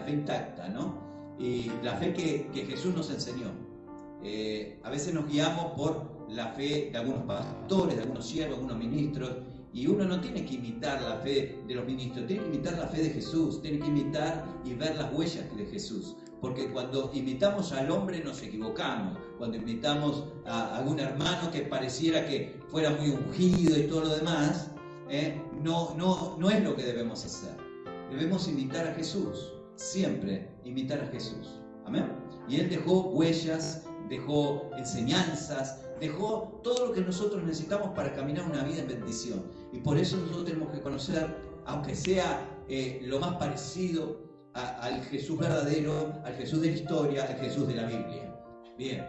intacta, ¿no? Y la fe que Jesús nos enseñó. A veces nos guiamos por la fe de algunos pastores, de algunos siervos, de algunos ministros, y uno no tiene que imitar la fe de los ministros, tiene que imitar la fe de Jesús, tiene que imitar y ver las huellas de Jesús. Porque cuando imitamos al hombre nos equivocamos, cuando imitamos a algún hermano que pareciera que fuera muy ungido y todo lo demás, no es lo que debemos hacer. Debemos imitar a Jesús, siempre imitar a Jesús. Amén. Y Él dejó huellas, dejó enseñanzas, dejó todo lo que nosotros necesitamos para caminar una vida en bendición. Y por eso nosotros tenemos que conocer, aunque sea lo más parecido al Jesús verdadero, al Jesús de la historia, al Jesús de la Biblia. Bien.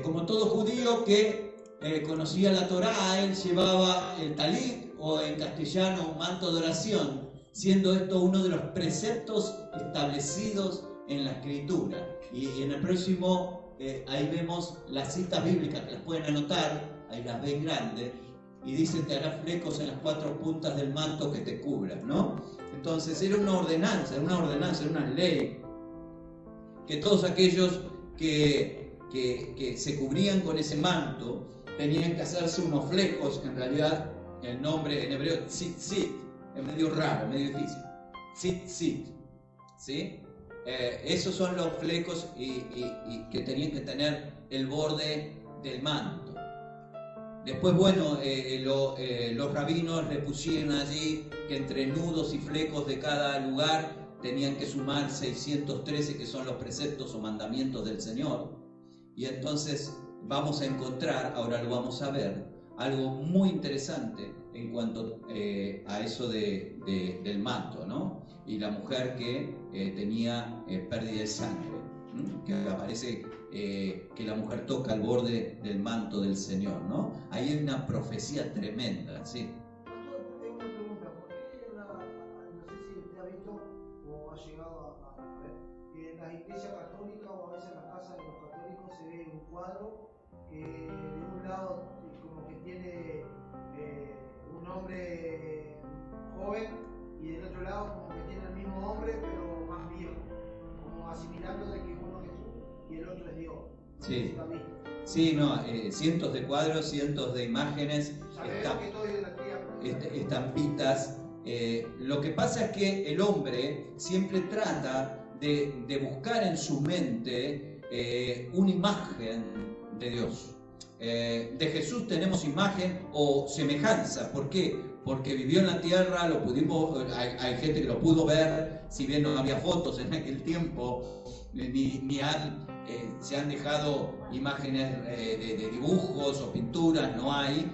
Como todo judío que conocía la Torá, él llevaba el talit, o en castellano un manto de oración, siendo esto uno de los preceptos establecidos en la Escritura. Y en el próximo, ahí vemos las citas bíblicas, que las pueden anotar, ahí las ven grandes, y dice: te hará flecos en las 4 puntas del manto que te cubran, ¿no? Entonces era una ordenanza, era una ley, que todos aquellos que se cubrían con ese manto tenían que hacerse unos flecos, que en realidad el nombre en hebreo tzitzit, es medio raro, medio difícil, tzitzit, ¿sí? Esos son los flecos y que tenían que tener el borde del manto. Después, bueno, los rabinos le pusieron allí que entre nudos y flecos de cada lugar tenían que sumar 613, que son los preceptos o mandamientos del Señor. Y entonces vamos a encontrar, ahora lo vamos a ver, algo muy interesante en cuanto a eso del manto, ¿no? Y la mujer que tenía pérdida de sangre, que aparece que la mujer toca el borde del manto del Señor, ¿no? Ahí hay una profecía tremenda, ¿sí? Tengo una pregunta, ¿por qué no sé si usted ha visto o ha llegado a ver, que en la iglesia católica o a veces en las casas de los católicos se ve un cuadro que de un lado como que tiene un hombre joven y del otro lado como que tiene el mismo hombre pero más viejo, como asimilando de que uno es Jesús y el otro es Dios? Sí, sí, no, cientos de cuadros, cientos de imágenes, estampitas. Lo que pasa es que el hombre siempre trata de buscar en su mente una imagen de Dios. De Jesús tenemos imagen o semejanza. ¿Por qué? Porque vivió en la tierra, hay gente que lo pudo ver, si bien no había fotos en aquel tiempo, se han dejado imágenes de dibujos o pinturas, no hay.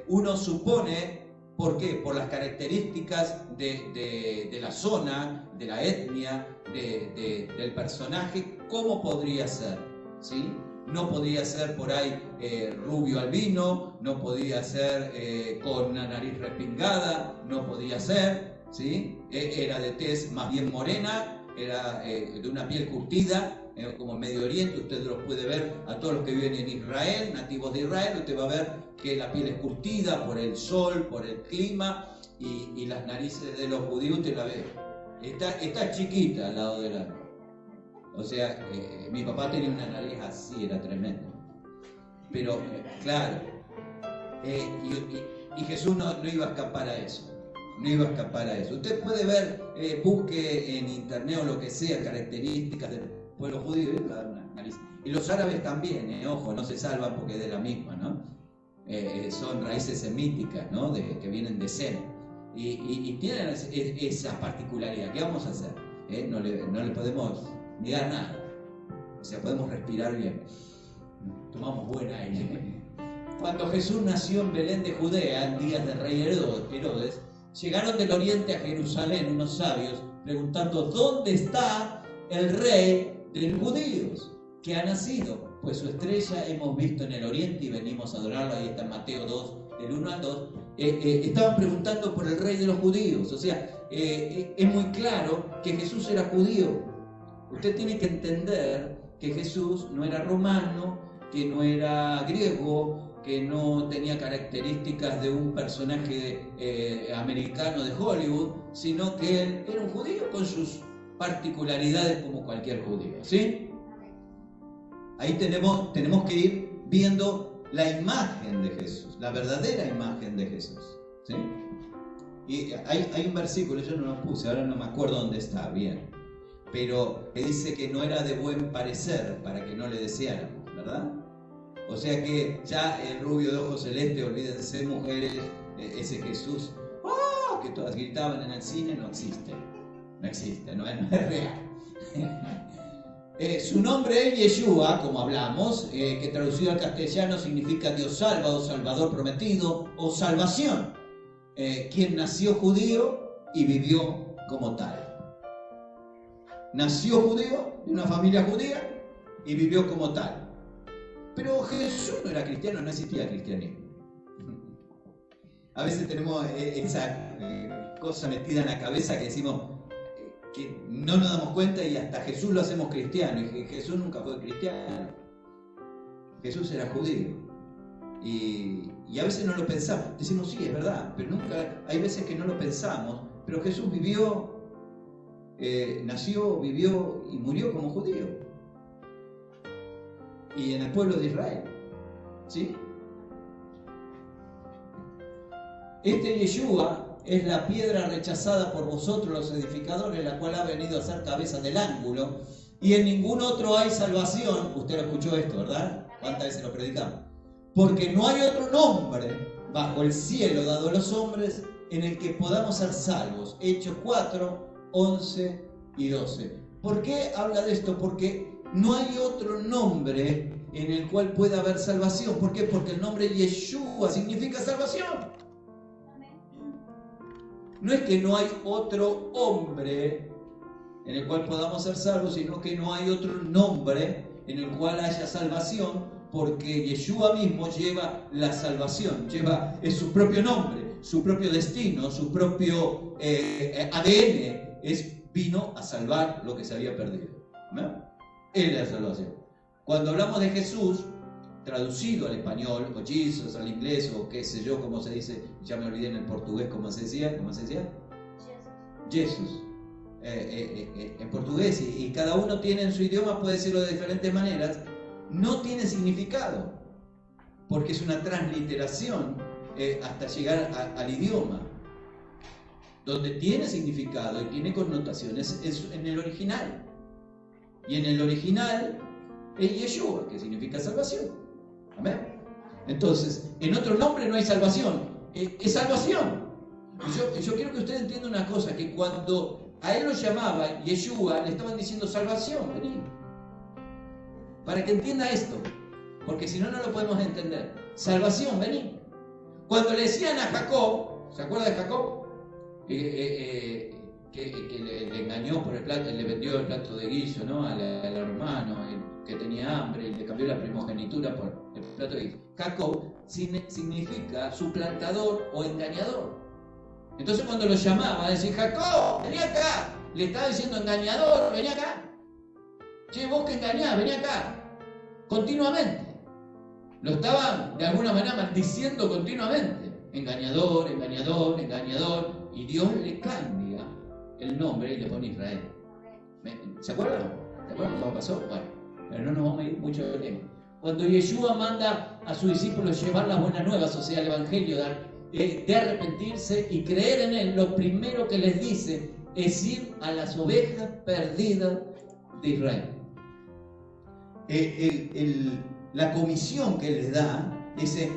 Uno supone ¿Por qué? Por las características de la zona, de la etnia, del personaje. ¿Cómo podría ser? ¿Sí? No podía ser por ahí rubio albino, no podía ser con una nariz respingada, no podía ser, ¿sí? Era de tez más bien morena, era de una piel curtida, como Medio Oriente. Usted los puede ver a todos los que viven en Israel, nativos de Israel. Usted va a ver que la piel es curtida por el sol, por el clima, y las narices de los judíos usted la ve. Está chiquita al lado de la... O sea, mi papá tenía una nariz así, era tremendo. Pero, claro, y Jesús no iba a escapar a eso. No iba a escapar a eso. Usted puede ver, busque en internet o lo que sea, características del pueblo judío, y una nariz. Y los árabes también, ojo, no se salvan porque es de la misma, ¿no? Son raíces semíticas, ¿no? Que vienen de Sem. Y tienen esa particularidad. ¿Qué vamos a hacer? No le podemos negar nada. O sea, podemos respirar bien. Tomamos buen aire. Cuando Jesús nació en Belén de Judea, en días del rey Herodes, llegaron del oriente a Jerusalén unos sabios preguntando: ¿dónde está el rey de los judíos que ha nacido? Pues su estrella hemos visto en el oriente y venimos a adorarlo. Ahí está en Mateo 2, del 1 al 2. Estaban preguntando por el rey de los judíos. O sea, es muy claro que Jesús era judío. Usted tiene que entender que Jesús no era romano, que no era griego, que no tenía características de un personaje americano de Hollywood, sino que él era un judío con sus particularidades como cualquier judío, ¿sí? Ahí tenemos que ir viendo la imagen de Jesús, la verdadera imagen de Jesús, ¿sí? Y hay un versículo, yo no lo puse, ahora no me acuerdo dónde está bien, pero que dice que no era de buen parecer para que no le deseáramos, ¿verdad? O sea que ya el rubio de ojos celeste, olvídense, mujeres, ese Jesús, ¡oh!, que todas gritaban en el cine, no existe, no es real. Su nombre es Yeshua, como hablamos, que traducido al castellano significa Dios salva o Salvador prometido o salvación, quien nació judío y vivió como tal. Nació judío, de una familia judía, y vivió como tal. Pero Jesús no era cristiano, no existía cristianismo. A veces tenemos esa cosa metida en la cabeza que decimos que no nos damos cuenta y hasta Jesús lo hacemos cristiano. Y Jesús nunca fue cristiano. Jesús era judío. Y a veces no lo pensamos. Decimos, sí, es verdad, pero nunca, hay veces que no lo pensamos. Pero Jesús vivió, nació, vivió y murió como judío. Y en el pueblo de Israel, ¿sí? Este Yeshua es la piedra rechazada por vosotros los edificadores, la cual ha venido a ser cabeza del ángulo, y en ningún otro hay salvación. Usted lo escuchó esto, ¿verdad? ¿Cuántas veces lo predicamos? Porque no hay otro nombre bajo el cielo dado a los hombres en el que podamos ser salvos. Hechos 4, 11 y 12. ¿Por qué habla de esto? Porque no hay otro nombre en el cual pueda haber salvación. ¿Por qué? Porque el nombre Yeshua significa salvación. No es que no hay otro hombre en el cual podamos ser salvos, sino que no hay otro nombre en el cual haya salvación, porque Yeshua mismo lleva la salvación, es su propio nombre, su propio destino, su propio ADN, vino a salvar lo que se había perdido. ¿No? Él es la salvación. Cuando hablamos de Jesús, traducido al español, o Jesus al inglés, o qué sé yo, cómo se dice, ya me olvidé en el portugués cómo se decía, Jesús. En portugués, y cada uno tiene en su idioma, puede decirlo de diferentes maneras, no tiene significado, porque es una transliteración hasta llegar al idioma. Donde tiene significado y tiene connotaciones es en el original. Y en el original es Yeshua, que significa salvación. Amén. Entonces, en otro nombre no hay salvación, es salvación. Yo quiero que usted entienda una cosa, que cuando a él lo llamaban Yeshua, le estaban diciendo salvación, vení. Para que entienda esto, porque si no, no lo podemos entender. Salvación, vení. Cuando le decían a Jacob, ¿Se acuerda de Jacob? Que le engañó por el plato, le vendió el plato de guiso, ¿no? al hermano que tenía hambre y le cambió la primogenitura por el plato de guiso. Jacob significa suplantador o engañador. Entonces cuando lo llamaba, decía: Jacob, vení acá. Le estaba diciendo: engañador, vení acá. Che, vos que engañás, vení acá. Continuamente. Lo estaban de alguna manera maldiciendo continuamente. Engañador, engañador, engañador. Y Dios le cambia el nombre y le pone Israel. ¿Se acuerdan? ¿Se acuerdan cómo pasó? Bueno, pero no nos vamos a ir mucho del tema. Cuando Yeshua manda a sus discípulos llevar las buenas nuevas, o sea, el evangelio de arrepentirse y creer en él, lo primero que les dice es ir a las ovejas perdidas de Israel. La comisión que les da dice: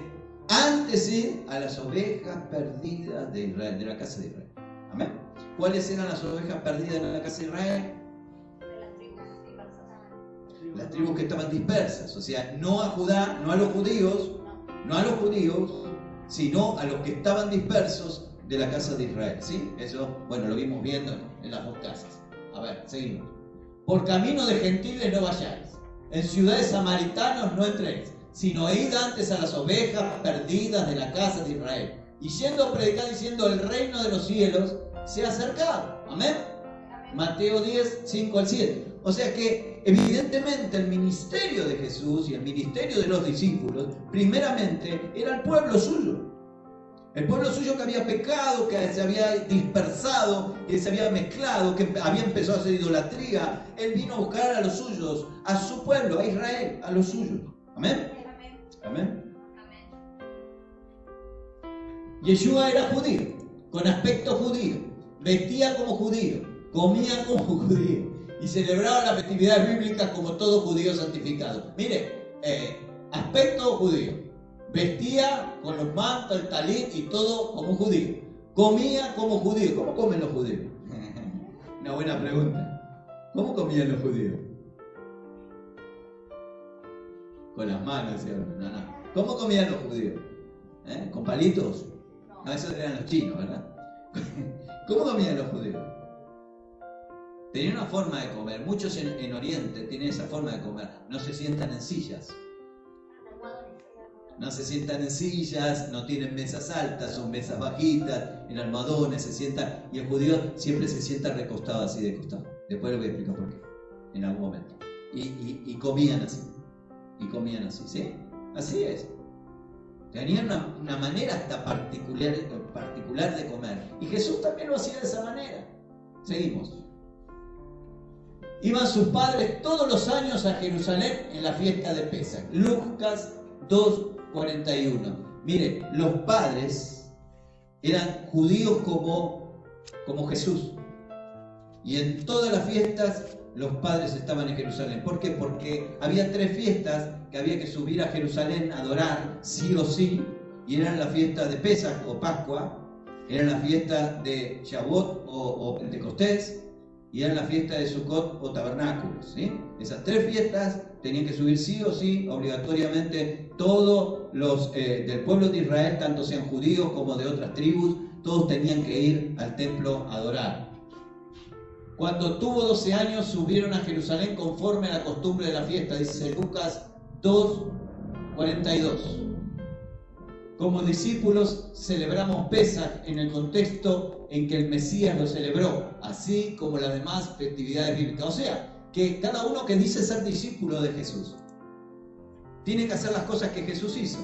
antes ir a las ovejas perdidas de Israel, de la casa de Israel. Amén. ¿Cuáles eran las ovejas perdidas de la casa de Israel? Las tribus que estaban dispersas, o sea, no a Judá, no a los judíos, sino a los que estaban dispersos de la casa de Israel, ¿sí? Eso, bueno, lo vimos viendo en las dos casas. A ver, seguimos. Por camino de gentiles no vayáis, en ciudades samaritanos no entréis, sino id antes a las ovejas perdidas de la casa de Israel, y yendo a predicar diciendo: el reino de los cielos se ha acercado. Amén. Mateo 10, 5 al 7. O sea que evidentemente el ministerio de Jesús y el ministerio de los discípulos primeramente era el pueblo suyo. El pueblo suyo que había pecado, que se había dispersado, que se había mezclado, que había empezado a hacer idolatría. Él vino a buscar a los suyos, a su pueblo, a Israel, a los suyos. Amén. Amén. Yeshua era judío, con aspecto judío, vestía como judío, comía como judío y celebraba las festividades bíblicas como todo judío santificado. Mire, aspecto judío, vestía con los mantos, el talit y todo como judío, comía como judío. ¿Cómo comen los judíos? Una buena pregunta. ¿Cómo comían los judíos? Con las manos, ¿sí? No. ¿Cómo comían los judíos? ¿Con palitos? No, esos eran los chinos, ¿verdad? ¿Cómo comían los judíos? Tenían una forma de comer. Muchos en Oriente tienen esa forma de comer. No se sientan en sillas. No se sientan en sillas, no tienen mesas altas, son mesas bajitas, en almohadones se sientan. Y el judío siempre se sienta recostado así de costado. Después les voy a explicar por qué, en algún momento. Y comían así. Y comían así, ¿sí? Así es. Tenían una manera hasta particular de comer. Y Jesús también lo hacía de esa manera. Seguimos. Iban sus padres todos los años a Jerusalén en la fiesta de Pesach. Lucas 2:41. Mire, los padres eran judíos como Jesús. Y en todas las fiestas los padres estaban en Jerusalén. ¿Por qué? Porque había 3 fiestas que había que subir a Jerusalén a adorar sí o sí. Y eran la fiesta de Pesach o Pascua, eran la fiesta de Shavuot o Pentecostés, y eran la fiesta de Sukkot o Tabernáculos, ¿sí? Esas 3 fiestas tenían que subir sí o sí, obligatoriamente, todos los del pueblo de Israel, tanto sean judíos como de otras tribus, todos tenían que ir al templo a adorar. Cuando tuvo 12 años, subieron a Jerusalén conforme a la costumbre de la fiesta, dice Lucas 2:42. Como discípulos celebramos Pesach en el contexto en que el Mesías lo celebró, así como las demás festividades bíblicas. O sea, que cada uno que dice ser discípulo de Jesús tiene que hacer las cosas que Jesús hizo.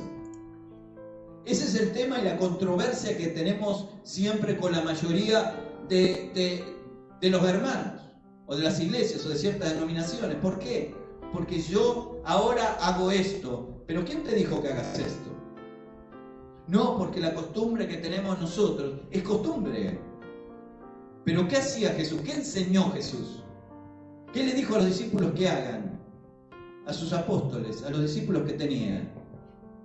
Ese es el tema y la controversia que tenemos siempre con la mayoría de los hermanos, o de las iglesias, o de ciertas denominaciones. ¿Por qué? Porque yo ahora hago esto, pero ¿quién te dijo que hagas esto? No, porque la costumbre que tenemos nosotros es costumbre. Pero ¿qué hacía Jesús? ¿Qué enseñó Jesús? ¿Qué le dijo a los discípulos que hagan? A sus apóstoles, a los discípulos que tenían.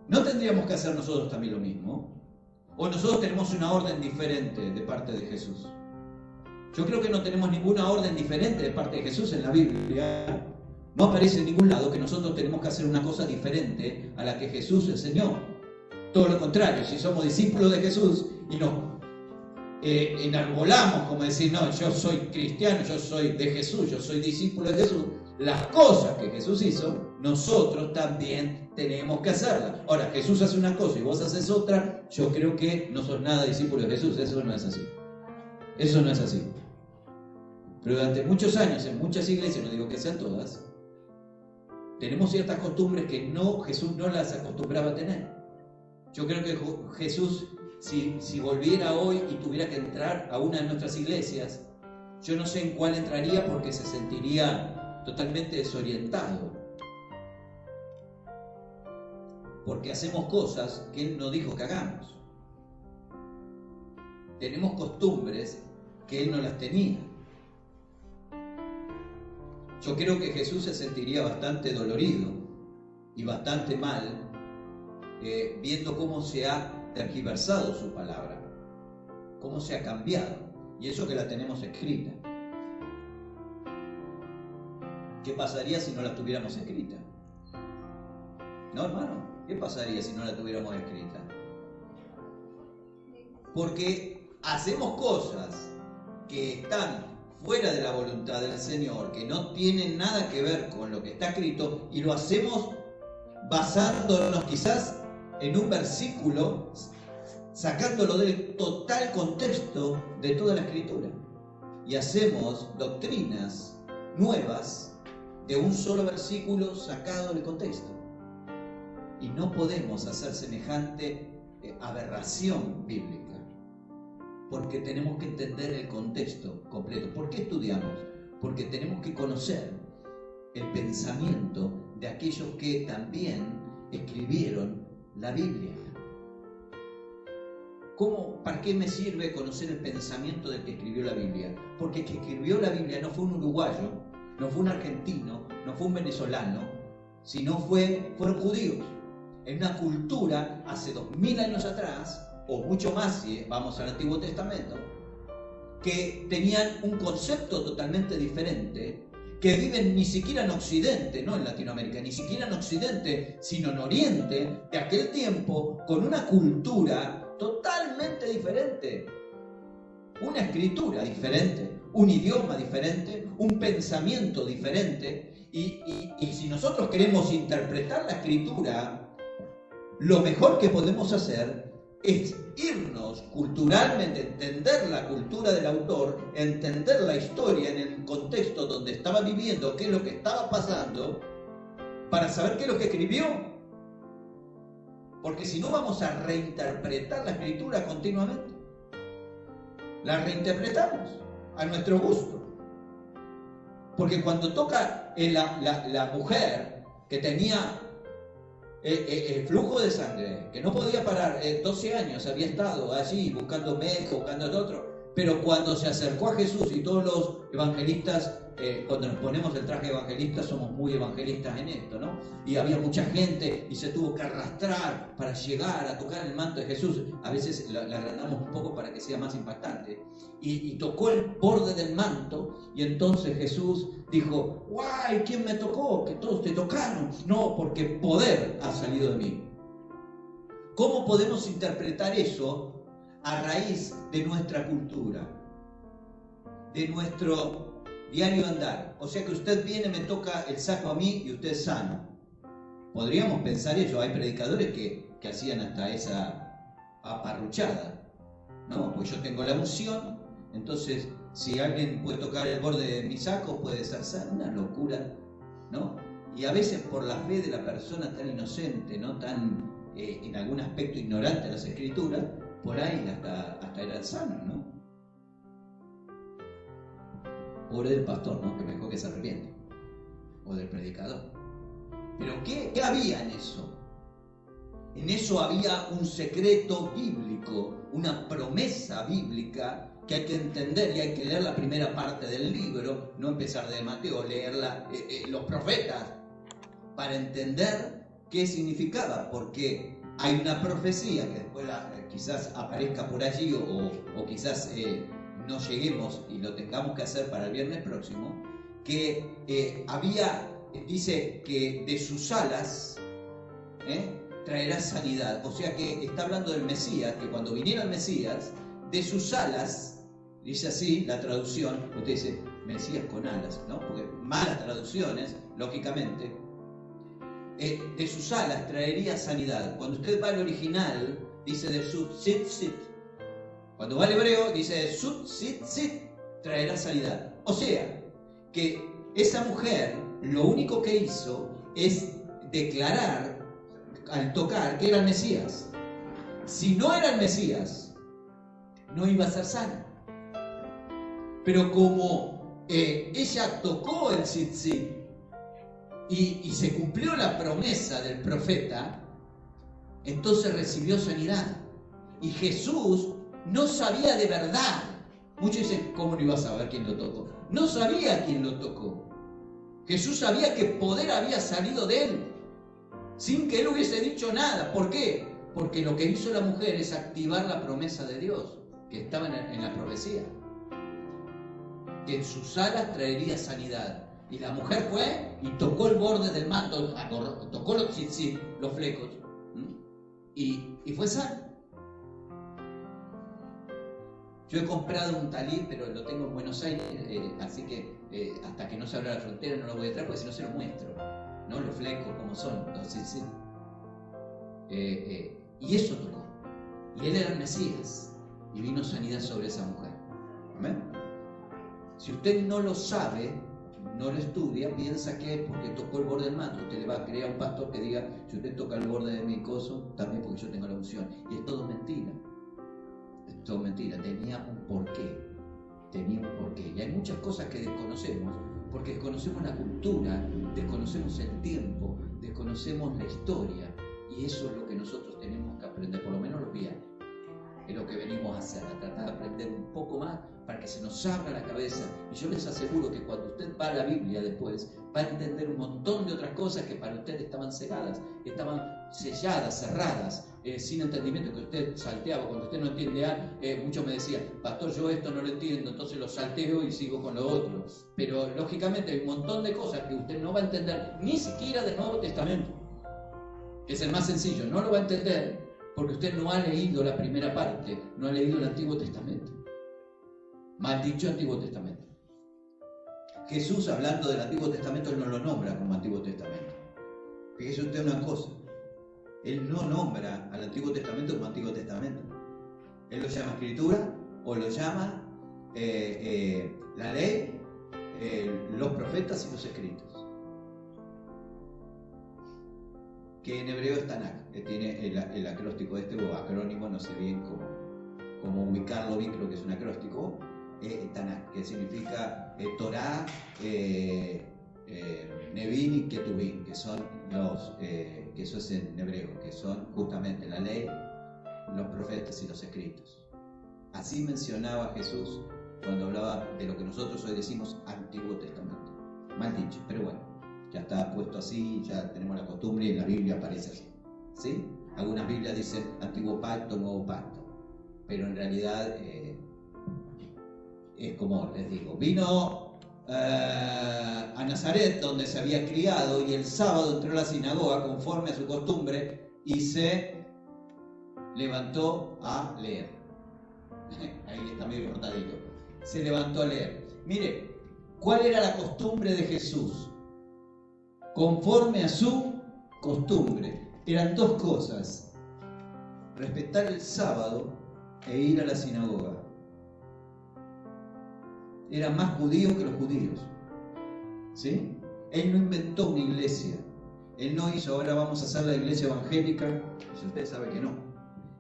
¿No tendríamos que hacer nosotros también lo mismo? ¿O nosotros tenemos una orden diferente de parte de Jesús? Yo creo que no tenemos ninguna orden diferente de parte de Jesús en la Biblia. No aparece en ningún lado que nosotros tenemos que hacer una cosa diferente a la que Jesús enseñó. Todo lo contrario, si somos discípulos de Jesús y nos enarbolamos como decir, no, yo soy cristiano, yo soy de Jesús, yo soy discípulo de Jesús, las cosas que Jesús hizo, nosotros también tenemos que hacerlas. Ahora, Jesús hace una cosa y vos haces otra, yo creo que no sos nada discípulo de Jesús. Eso no es así. Eso no es así. Pero durante muchos años, en muchas iglesias, no digo que sean todas, tenemos ciertas costumbres que Jesús no las acostumbraba a tener. Yo creo que Jesús, si volviera hoy y tuviera que entrar a una de nuestras iglesias, yo no sé en cuál entraría porque se sentiría totalmente desorientado. Porque hacemos cosas que Él no dijo que hagamos. Tenemos costumbres que Él no las tenía. Yo creo que Jesús se sentiría bastante dolorido y bastante mal viendo cómo se ha tergiversado su palabra, cómo se ha cambiado, y eso que la tenemos escrita. ¿Qué pasaría si no la tuviéramos escrita? No, hermano, ¿qué pasaría si no la tuviéramos escrita? Porque hacemos cosas que están fuera de la voluntad del Señor, que no tienen nada que ver con lo que está escrito, y lo hacemos basándonos quizás en un versículo, sacándolo del total contexto de toda la Escritura. Y hacemos doctrinas nuevas de un solo versículo sacado del contexto. Y no podemos hacer semejante aberración bíblica, porque tenemos que entender el contexto completo. ¿Por qué estudiamos? Porque tenemos que conocer el pensamiento de aquellos que también escribieron la Biblia. ¿Para qué me sirve conocer el pensamiento del que escribió la Biblia? Porque el que escribió la Biblia no fue un uruguayo, no fue un argentino, no fue un venezolano, sino fueron judíos. En una cultura hace 2000 años atrás, o mucho más si vamos al Antiguo Testamento, que tenían un concepto totalmente diferente, que viven ni siquiera en Occidente, no en Latinoamérica, ni siquiera en Occidente, sino en Oriente, de aquel tiempo, con una cultura totalmente diferente, una escritura diferente, un idioma diferente, un pensamiento diferente, y si nosotros queremos interpretar la escritura, lo mejor que podemos hacer es irnos culturalmente, entender la cultura del autor, entender la historia en el contexto donde estaba viviendo, qué es lo que estaba pasando, para saber qué es lo que escribió. Porque si no, vamos a reinterpretar la escritura continuamente. La reinterpretamos a nuestro gusto. Porque cuando toca la mujer que tenía el flujo de sangre, que no podía parar, 12 años había estado allí buscando médico, buscando al otro, pero cuando se acercó a Jesús, y todos los evangelistas, cuando nos ponemos el traje de evangelista, somos muy evangelistas en esto, ¿no? Y había mucha gente y se tuvo que arrastrar para llegar a tocar el manto de Jesús. A veces la agrandamos un poco para que sea más impactante. Y tocó el borde del manto, y entonces Jesús dijo: ¡guay! ¿Quién me tocó? Que todos te tocaron. No, porque poder ha salido de mí. ¿Cómo podemos interpretar eso a raíz de nuestra cultura, de nuestro diario andar? O sea que usted viene, me toca el saco a mí y usted es sano. Podríamos pensar eso. Hay predicadores que hacían hasta esa aparruchada, ¿no? Pues yo tengo la unción, entonces si alguien puede tocar el borde de mi saco puede ser sano. Una locura, ¿no? Y a veces por la fe de la persona tan inocente, ¿no? Tan en algún aspecto ignorante de las escrituras, por ahí hasta era sano, ¿no? Pobre del pastor, ¿no? Que mejor que se arrepiente, o del predicador. Pero ¿qué había en eso? En eso había un secreto bíblico, una promesa bíblica que hay que entender, y hay que leer la primera parte del libro, no empezar de Mateo, leer los profetas, para entender qué significaba, porque hay una profecía que después quizás aparezca por allí, o quizás no lleguemos y lo tengamos que hacer para el viernes próximo, que dice que de sus alas traerá sanidad. O sea que está hablando del Mesías, que cuando viniera el Mesías de sus alas, dice así la traducción, usted dice Mesías con alas, ¿no? Porque malas traducciones, lógicamente, de sus alas traería sanidad. Cuando usted va al original, dice de sud sit sit. Cuando va al hebreo, dice de sud sit sit, traerá sanidad. O sea, que esa mujer lo único que hizo es declarar al tocar que era el Mesías. Si no era el Mesías, no iba a ser sana. Pero como ella tocó el tzitzit y se cumplió la promesa del profeta, entonces recibió sanidad. Y Jesús no sabía de verdad. Muchos dicen, ¿cómo no iba a saber quién lo tocó? No sabía quién lo tocó. Jesús sabía que poder había salido de él, sin que él hubiese dicho nada. ¿Por qué? Porque lo que hizo la mujer es activar la promesa de Dios, que estaba en la profecía. Que en sus alas traería sanidad. Y la mujer fue y tocó el borde del manto, tocó los flecos, y fue sana. Yo he comprado un talí, pero lo tengo en Buenos Aires, así que hasta que no se abra la frontera no lo voy a traer, porque si no se lo muestro, ¿no? Los flecos como son, los tzitzit. Y eso tocó. Y él era el Mesías. Y vino sanidad sobre esa mujer. ¿Amén? Si usted no lo sabe, no lo estudia, piensa que es porque tocó el borde del manto. Usted le va a creer a un pastor que diga, si usted toca el borde de mi coso, también porque yo tengo la unción. Y es todo mentira. Es todo mentira. Tenía un porqué. Tenía un porqué. Y hay muchas cosas que desconocemos, porque desconocemos la cultura, desconocemos el tiempo, desconocemos la historia. Y eso es lo que nosotros tenemos que aprender, por lo menos los viernes. Es lo que venimos a hacer, a tratar de aprender un poco más para que se nos abra la cabeza. Y yo les aseguro que cuando usted va a la Biblia después, va a entender un montón de otras cosas que para usted estaban cegadas, estaban selladas, cerradas, sin entendimiento, que usted salteaba. Cuando usted no entiende algo, muchos me decían, pastor, yo esto no lo entiendo, entonces lo salteo y sigo con lo otro. Pero lógicamente hay un montón de cosas que usted no va a entender, ni siquiera del Nuevo Testamento, que es el más sencillo, no lo va a entender porque usted no ha leído la primera parte, no ha leído el Antiguo Testamento. Mal dicho, Antiguo Testamento. Jesús, hablando del Antiguo Testamento, él no lo nombra como Antiguo Testamento. Fíjese usted una cosa, él no nombra al Antiguo Testamento como Antiguo Testamento. Él lo llama Escritura, o lo llama la ley, los profetas y los escritos. Que en hebreo es Tanakh, que tiene el acróstico o acrónimo, no sé bien cómo ubicarlo bien, creo que es un acróstico, Tanakh, que significa Torah, Nevin y Ketuvim, que son que eso es en hebreo, que son justamente la ley, los profetas y los escritos. Así mencionaba Jesús cuando hablaba de lo que nosotros hoy decimos Antiguo Testamento. Mal dicho, pero bueno. Ya está puesto así, ya tenemos la costumbre y en la Biblia aparece así. ¿Sí? Algunas Biblias dicen Antiguo Pacto, Nuevo Pacto. Pero en realidad es como les digo. Vino a Nazaret, donde se había criado, y el sábado entró a la sinagoga conforme a su costumbre y se levantó a leer. Ahí está medio cortadito. Se levantó a leer. Mire, ¿cuál era la costumbre de Jesús? Conforme a su costumbre. Eran dos cosas: respetar el sábado e ir a la sinagoga. Era más judío que los judíos. ¿Sí? Él no inventó una iglesia. Él no hizo, ahora vamos a hacer la iglesia evangélica. Si usted sabe que no.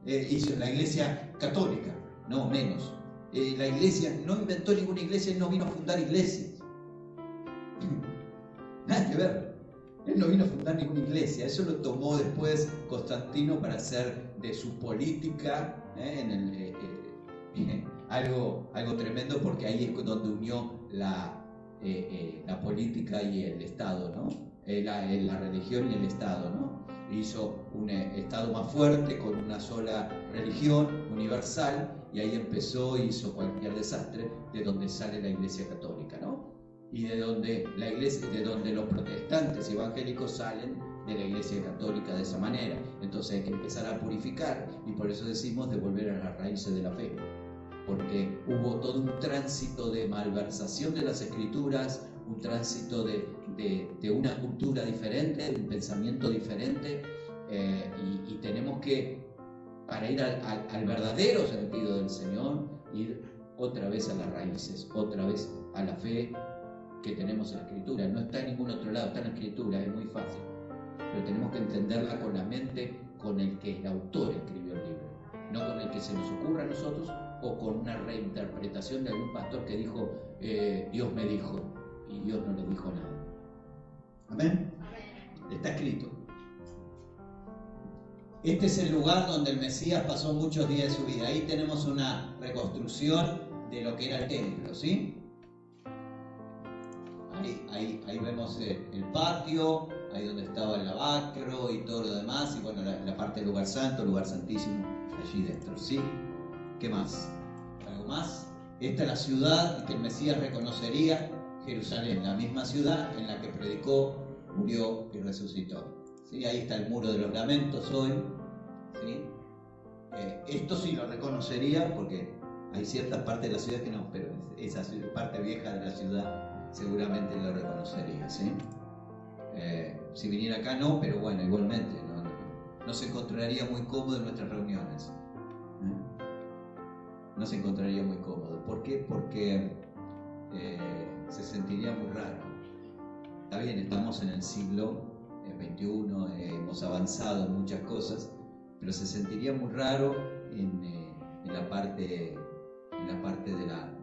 Hizo la iglesia católica. No, menos. La iglesia, no inventó ninguna iglesia. Él no vino a fundar iglesias. Nada que ver. Él no vino a fundar ninguna iglesia. Eso lo tomó después Constantino para hacer de su política algo tremendo, porque ahí es donde unió la política y el Estado, ¿no? La religión y el Estado, ¿no? Hizo un Estado más fuerte con una sola religión universal, y ahí empezó, hizo cualquier desastre, de donde sale la Iglesia Católica, ¿no? Y de donde los protestantes evangélicos salen de la Iglesia Católica de esa manera. Entonces hay que empezar a purificar, y por eso decimos de volver a las raíces de la fe. porque hubo todo un tránsito de malversación de las escrituras, un tránsito de una cultura diferente, de un pensamiento diferente, y tenemos que, para ir al verdadero sentido del Señor, ir otra vez a las raíces, otra vez a la fe que tenemos en la Escritura. No está en ningún otro lado, está en la Escritura, es muy fácil, pero tenemos que entenderla con la mente con el que el autor escribió el libro, no con el que se nos ocurra a nosotros o con una reinterpretación de algún pastor que dijo, Dios me dijo, y Dios no le dijo nada. ¿Amén? Está escrito. Este es el lugar donde el Mesías pasó muchos días de su vida. Ahí tenemos una reconstrucción de lo que era el templo, ¿sí? Ahí vemos el patio, ahí donde estaba el lavacro y todo lo demás, y bueno, la parte del lugar santo, lugar santísimo, allí dentro, ¿sí? ¿Qué más? ¿Algo más? Esta es la ciudad que el Mesías reconocería, Jerusalén, la misma ciudad en la que predicó, murió y resucitó. ¿Sí? Ahí está el muro de los lamentos hoy, ¿sí? Esto sí lo reconocería, porque hay ciertas partes de la ciudad que no, pero esa parte vieja de la ciudad seguramente lo reconocería, ¿sí? Si viniera acá no, pero bueno, igualmente no se encontraría muy cómodo en nuestras reuniones. No se encontraría muy cómodo. ¿Por qué? Porque se sentiría muy raro. Está bien, estamos en el siglo XXI, hemos avanzado en muchas cosas, pero se sentiría muy raro en la parte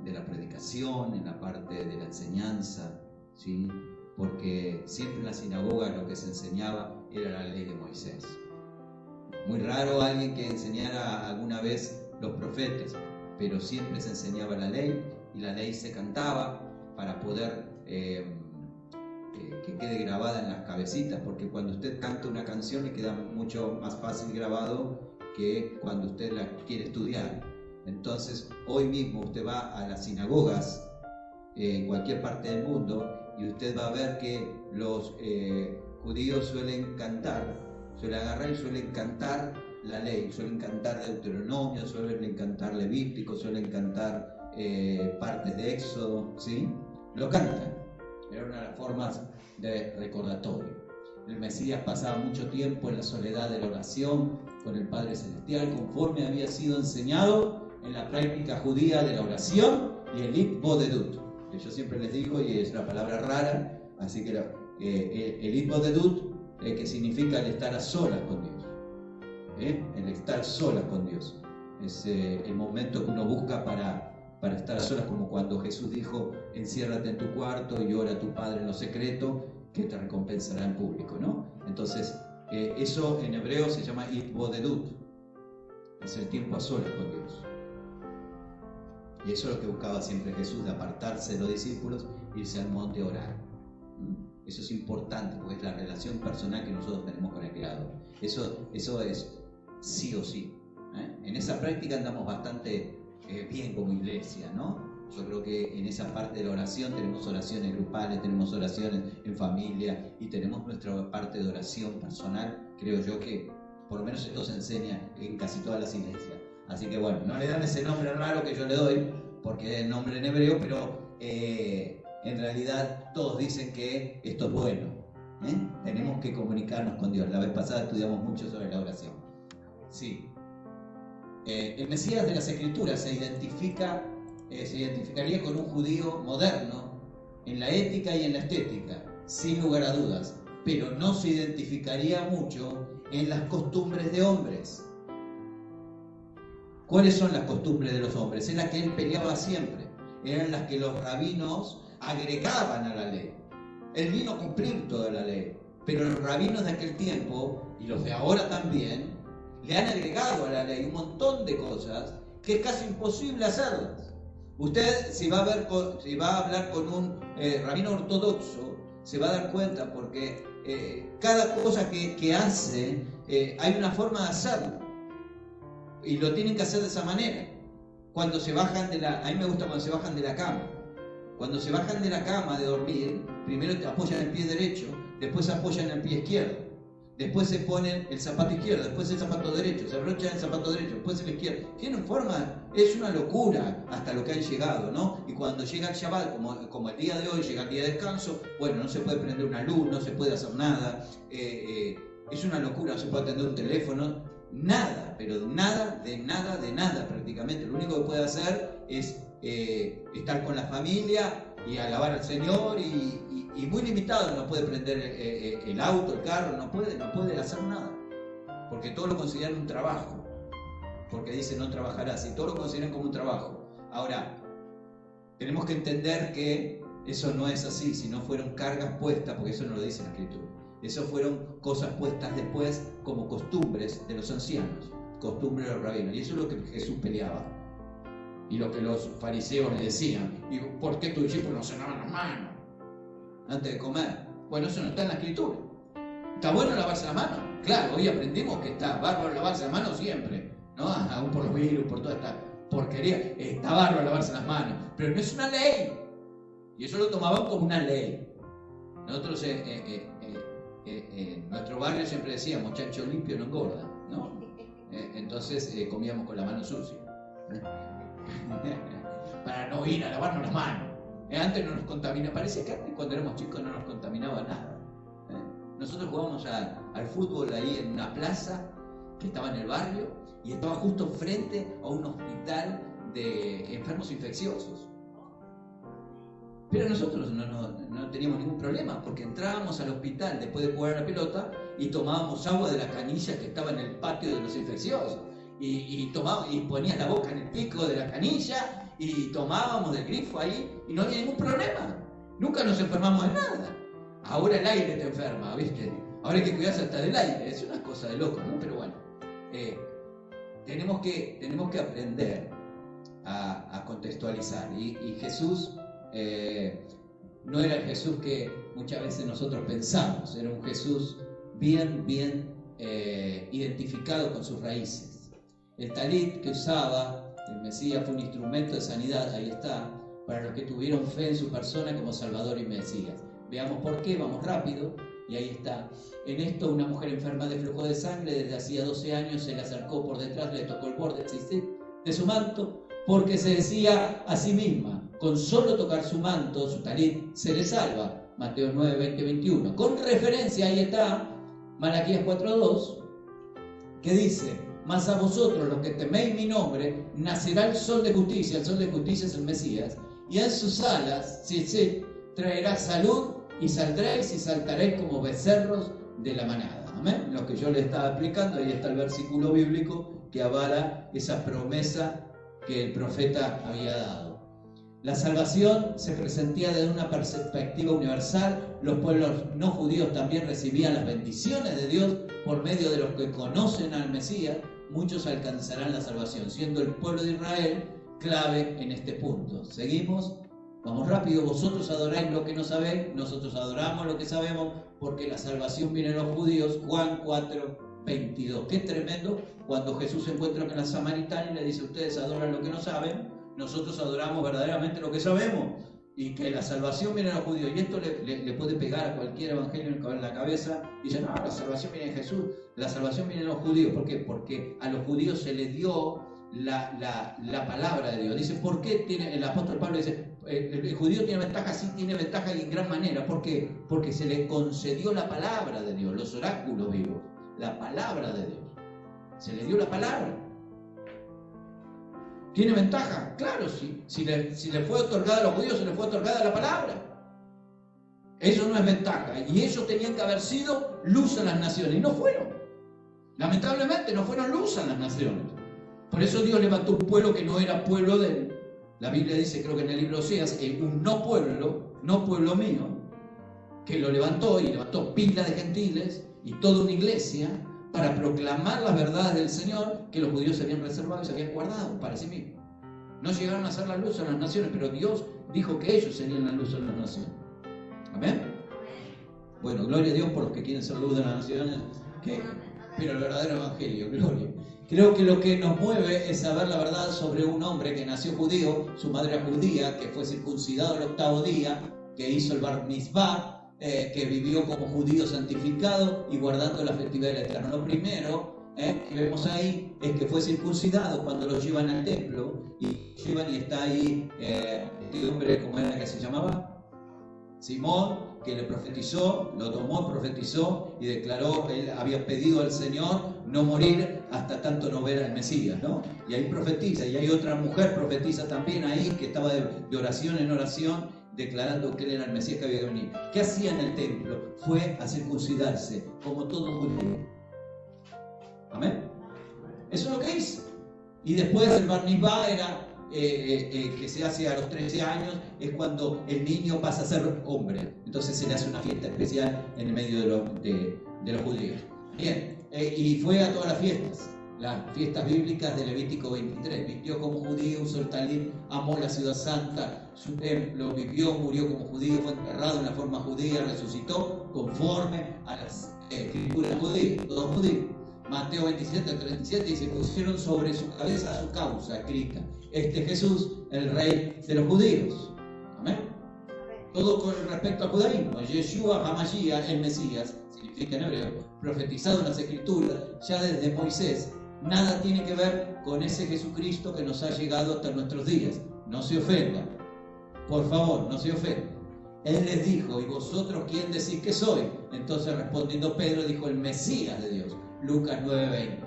de la predicación, en la parte de la enseñanza, ¿sí? Porque siempre en la sinagoga lo que se enseñaba era la ley de Moisés. Muy raro alguien que enseñara alguna vez los profetas, pero siempre se enseñaba la ley, y la ley se cantaba para poder que quede grabada en las cabecitas, porque cuando usted canta una canción le queda mucho más fácil grabado que cuando usted la quiere estudiar. Entonces, hoy mismo usted va a las sinagogas en cualquier parte del mundo y usted va a ver que los judíos suelen agarrar y suelen cantar la ley, suelen cantar Deuteronomio, suelen cantar Levítico, suelen cantar partes de Éxodo, ¿sí? Lo cantan. Era una de las formas de recordatorio. El Mesías pasaba mucho tiempo en la soledad de la oración con el Padre Celestial, conforme había sido enseñado en la práctica judía de la oración y el Itbodedut, que yo siempre les digo, y es una palabra rara, así que el Itbodedut, que significa el estar a solas con Dios. El estar solas con Dios. Es el momento que uno busca para estar a solas, como cuando Jesús dijo, enciérrate en tu cuarto y ora a tu Padre en lo secreto, que te recompensará en público, ¿no? Entonces, eso en hebreo se llama Itbodedut, es el tiempo a solas con Dios. Y eso es lo que buscaba siempre Jesús, de apartarse de los discípulos, irse al monte a orar. Eso es importante, porque es la relación personal que nosotros tenemos con el Creador. Eso es sí o sí. En esa práctica andamos bastante bien como iglesia, ¿no? Yo creo que en esa parte de la oración tenemos oraciones grupales, tenemos oraciones en familia y tenemos nuestra parte de oración personal. Creo yo que por lo menos esto se enseña en casi todas las iglesias. Así que bueno, no le dan ese nombre raro que yo le doy, porque es el nombre en hebreo, pero en realidad todos dicen que esto es bueno. Tenemos que comunicarnos con Dios. La vez pasada estudiamos mucho sobre la oración. Sí. El Mesías de las Escrituras se identificaría con un judío moderno en la ética y en la estética, sin lugar a dudas, pero no se identificaría mucho en las costumbres de hombres. ¿Cuáles son las costumbres de los hombres? En las que él peleaba siempre. Eran las que los rabinos agregaban a la ley. Él vino a cumplir toda la ley, pero los rabinos de aquel tiempo, y los de ahora también, le han agregado a la ley un montón de cosas que es casi imposible hacerlas. Usted, si va a hablar con un rabino ortodoxo, se va a dar cuenta, porque cada cosa que hace, hay una forma de hacerlo. Y lo tienen que hacer de esa manera. Cuando se bajan a mí me gusta cuando se bajan de la cama. Cuando se bajan de la cama de dormir, primero te apoyan el pie derecho, después apoyan el pie izquierdo. después se ponen el zapato izquierdo, después el zapato derecho, se abrochan el zapato derecho, después el izquierdo. Tienen forma, es una locura hasta lo que han llegado, ¿no? Y cuando llega el Shabbat, como el día de hoy, llega el día de descanso, bueno, no se puede prender una luz, no se puede hacer nada, es una locura, no se puede atender un teléfono, nada, pero nada prácticamente. Lo único que puede hacer es estar con la familia y alabar al Señor y muy limitado, no puede prender el auto, el carro, no puede hacer nada, porque todo lo consideran un trabajo, porque dice no trabajarás, y todo lo consideran como un trabajo. Ahora, tenemos que entender que eso no es así, si no fueron cargas puestas, porque eso no lo dice la Escritura, eso fueron cosas puestas después como costumbres de los ancianos, costumbres de los rabinos, y eso es lo que Jesús peleaba. Y lo que los fariseos le decían, y ¿por qué tus discípulos no se lavan las manos antes de comer? Bueno, eso no está en la Escritura. ¿Está bueno lavarse las manos? Claro, hoy aprendimos que está bárbaro lavarse las manos siempre, ¿no? Aún por los virus, por toda esta porquería, está bárbaro lavarse las manos, pero no es una ley. Y eso lo tomaban como una ley. Nosotros en nuestro barrio siempre decíamos, chancho limpio no engorda, ¿no? Entonces comíamos con la mano sucia. Para no ir a lavarnos las manos. Antes no nos contaminaba, parece que antes cuando éramos chicos no nos contaminaba nada. Nosotros jugábamos al fútbol ahí en una plaza que estaba en el barrio y estaba justo frente a un hospital de enfermos infecciosos. Pero nosotros no teníamos ningún problema porque entrábamos al hospital después de jugar a la pelota y tomábamos agua de la canilla que estaba en el patio de los infecciosos. Y ponías la boca en el pico de la canilla y tomábamos del grifo ahí y no había ningún problema. Nunca nos enfermamos de nada. Ahora el aire te enferma, ¿viste? Ahora hay que cuidarse hasta del aire. Es una cosa de loco, ¿no? Pero bueno, tenemos que aprender a contextualizar. Y Jesús no era el Jesús que muchas veces nosotros pensamos. Era un Jesús bien identificado con sus raíces. El talit que usaba el Mesías fue un instrumento de sanidad, ahí está, para los que tuvieron fe en su persona como Salvador y Mesías. Veamos por qué, vamos rápido, y ahí está. En esto una mujer enferma de flujo de sangre desde hacía 12 años se le acercó por detrás, le tocó el borde de su manto, porque se decía a sí misma, con solo tocar su manto, su talit, se le salva. Mateo 9, 20, 21. Con referencia, ahí está, Malaquías 4:2, que dice, mas a vosotros los que teméis mi nombre, nacerá el sol de justicia es el Mesías, y en sus alas traerá salud, y saldréis y saltaréis como becerros de la manada. Amén. Lo que yo le estaba explicando, ahí está el versículo bíblico que avala esa promesa que el profeta había dado. La salvación se presentía desde una perspectiva universal. Los pueblos no judíos también recibían las bendiciones de Dios por medio de los que conocen al Mesías. Muchos alcanzarán la salvación, siendo el pueblo de Israel clave en este punto. Seguimos, vamos rápido. Vosotros adoráis lo que no sabéis, nosotros adoramos lo que sabemos, porque la salvación viene de los judíos. Juan 4:22. Qué tremendo cuando Jesús se encuentra con la samaritana y le dice, ustedes adoran lo que no saben, nosotros adoramos verdaderamente lo que sabemos, y que la salvación viene de los judíos. Y esto le puede pegar a cualquier evangelio en la cabeza. Y dice, no, la salvación viene de Jesús, la salvación viene de los judíos. ¿Por qué? Porque a los judíos se les dio la palabra de Dios. Dice, ¿por qué tiene el apóstol Pablo? Dice, el judío tiene ventaja, sí tiene ventaja y en gran manera. ¿Por qué? Porque se le concedió la palabra de Dios, los oráculos vivos, la palabra de Dios. Se le dio la palabra. ¿Tiene ventaja? Claro, sí. Si le fue otorgada a los judíos, se le fue otorgada la palabra. Eso no es ventaja. Y ellos tenían que haber sido luz a las naciones. Y no fueron. Lamentablemente no fueron luz a las naciones. Por eso Dios levantó un pueblo que no era pueblo de él. La Biblia dice, creo que en el libro de Oseas, un no pueblo mío, que lo levantó y levantó pila de gentiles y toda una iglesia para proclamar las verdades del Señor que los judíos se habían reservado y se habían guardado para sí mismos. No llegaron a ser la luz a las naciones, pero Dios dijo que ellos serían la luz a las naciones. ¿Amén? Bueno, gloria a Dios por los que quieren ser luz de las naciones, pero el verdadero evangelio, gloria. Creo que lo que nos mueve es saber la verdad sobre un hombre que nació judío, su madre era judía, que fue circuncidado el 8º día, que hizo el bar mitzvah, que vivió como judío santificado y guardando la festividad del Eterno. Lo primero que vemos ahí es que fue circuncidado cuando lo llevan al templo y llevan y está ahí este hombre, ¿cómo era que se llamaba? Simón, que le profetizó, lo tomó, profetizó y declaró, él había pedido al Señor no morir hasta tanto no ver al Mesías, ¿no? Y ahí profetiza, y hay otra mujer profetiza también ahí que estaba de oración en oración declarando que él era el Mesías que había que venir. ¿Qué hacía en el templo? Fue a circuncidarse, como todo judío. Amén. Eso es lo que hizo. Y después el Bar Mitzvah era que se hace a los 13 años, es cuando el niño pasa a ser hombre. Entonces se le hace una fiesta especial en el medio de los judíos. Bien, y fue a todas las fiestas bíblicas de Levítico 23. Vivió como judío, usó el talit, amó la ciudad santa, su templo, vivió, murió como judío, fue enterrado en la forma judía, resucitó conforme a las escrituras judías, todos judíos. Mateo 27 al 37 dice, pusieron sobre su cabeza su causa escrita. Este Jesús, el rey de los judíos. Amén. Todo con respecto al judaísmo. Yeshua HaMashiach, el Mesías, significa en hebreo, profetizado en las escrituras, ya desde Moisés. Nada tiene que ver con ese Jesucristo que nos ha llegado hasta nuestros días. No se ofenda. Por favor, no se ofenda. Él les dijo, ¿y vosotros quién decís que soy? Entonces respondiendo Pedro dijo, el Mesías de Dios. Lucas 9:20.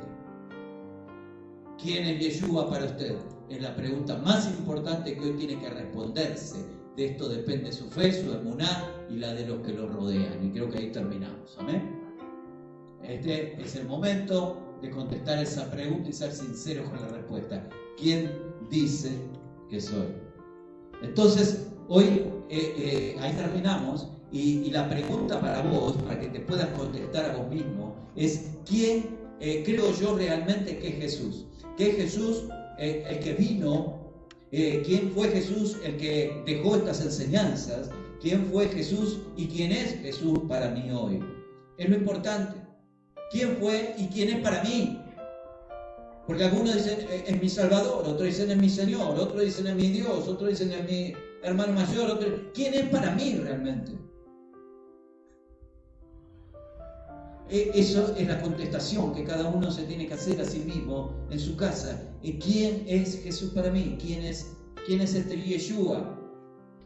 ¿Quién es Yeshua para usted? Es la pregunta más importante que hoy tiene que responderse. De esto depende su fe, su emuná y la de los que lo rodean. Y creo que ahí terminamos. Amén. Este es el momento de contestar esa pregunta y ser sinceros con la respuesta. ¿Quién dice que soy? Entonces, hoy ahí terminamos. Y la pregunta para vos, para que te puedas contestar a vos mismo, es ¿quién creo yo realmente que es Jesús? ¿Qué es Jesús el que vino? ¿Quién fue Jesús el que dejó estas enseñanzas? ¿Quién fue Jesús y quién es Jesús para mí hoy? Es lo importante. ¿Quién fue y quién es para mí? Porque algunos dicen es mi Salvador, otros dicen es mi Señor, otros dicen es mi Dios, otros dicen es mi hermano mayor. ¿Quién es para mí realmente? Eso es la contestación que cada uno se tiene que hacer a sí mismo en su casa. ¿Quién es Jesús para mí? ¿Quién es este Yeshua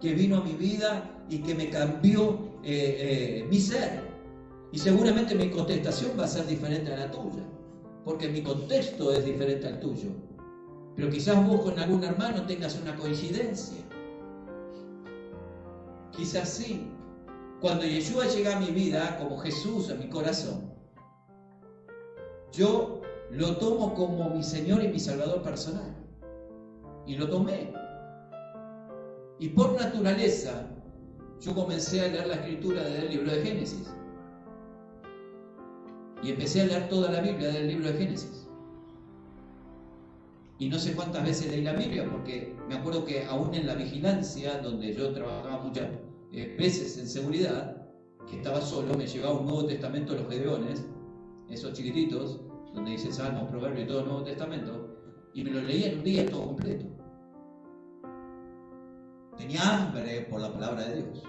que vino a mi vida y que me cambió mi ser? Y seguramente mi contestación va a ser diferente a la tuya, porque mi contexto es diferente al tuyo. Pero quizás vos con algún hermano tengas una coincidencia. Quizás sí. Cuando Yeshua llega a mi vida como Jesús en mi corazón, yo lo tomo como mi Señor y mi Salvador personal. Y lo tomé. Y por naturaleza, yo comencé a leer la escritura del libro de Génesis. Y empecé a leer toda la Biblia del libro de Génesis. Y no sé cuántas veces leí la Biblia, porque me acuerdo que aún en la vigilancia, donde yo trabajaba muchas veces en seguridad, que estaba solo, me llevaba un Nuevo Testamento de los Gedeones, esos chiquititos, donde dice Salmos, Proverbios y todo el Nuevo Testamento, y me lo leía en un día todo completo. Tenía hambre por la palabra de Dios,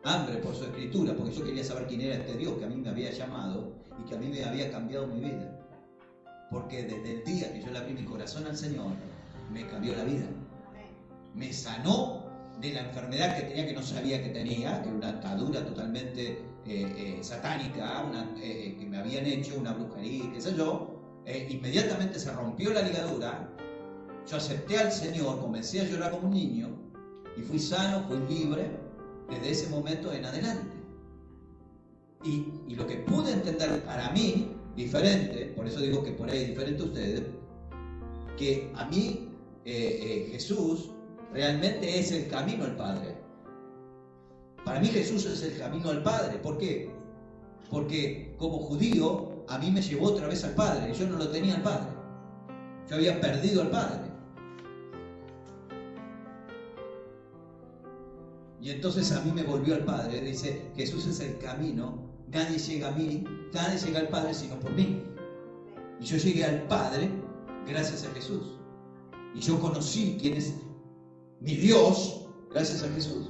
hambre por su escritura, porque yo quería saber quién era este Dios que a mí me había llamado y que a mí me había cambiado mi vida. Porque desde el día que yo le abrí mi corazón al Señor, me cambió la vida. Me sanó de la enfermedad que tenía, que no sabía que tenía, que era una atadura totalmente satánica, que me habían hecho, una brujería, qué sé yo. Inmediatamente se rompió la ligadura. Yo acepté al Señor, comencé a llorar como un niño y fui sano, fui libre desde ese momento en adelante. Y lo que pude entender para mí, diferente, por eso digo que por ahí es diferente a ustedes, que a mí Jesús realmente es el camino al Padre. Para mí Jesús es el camino al Padre. ¿Por qué? Porque como judío a mí me llevó otra vez al Padre. Yo no lo tenía al Padre. Yo había perdido al Padre. Y entonces a mí me volvió al Padre. Dice, Jesús es el camino. Nadie llega a mí, nadie llega al Padre sino por mí. Y yo llegué al Padre gracias a Jesús. Y yo conocí quién es mi Dios gracias a Jesús.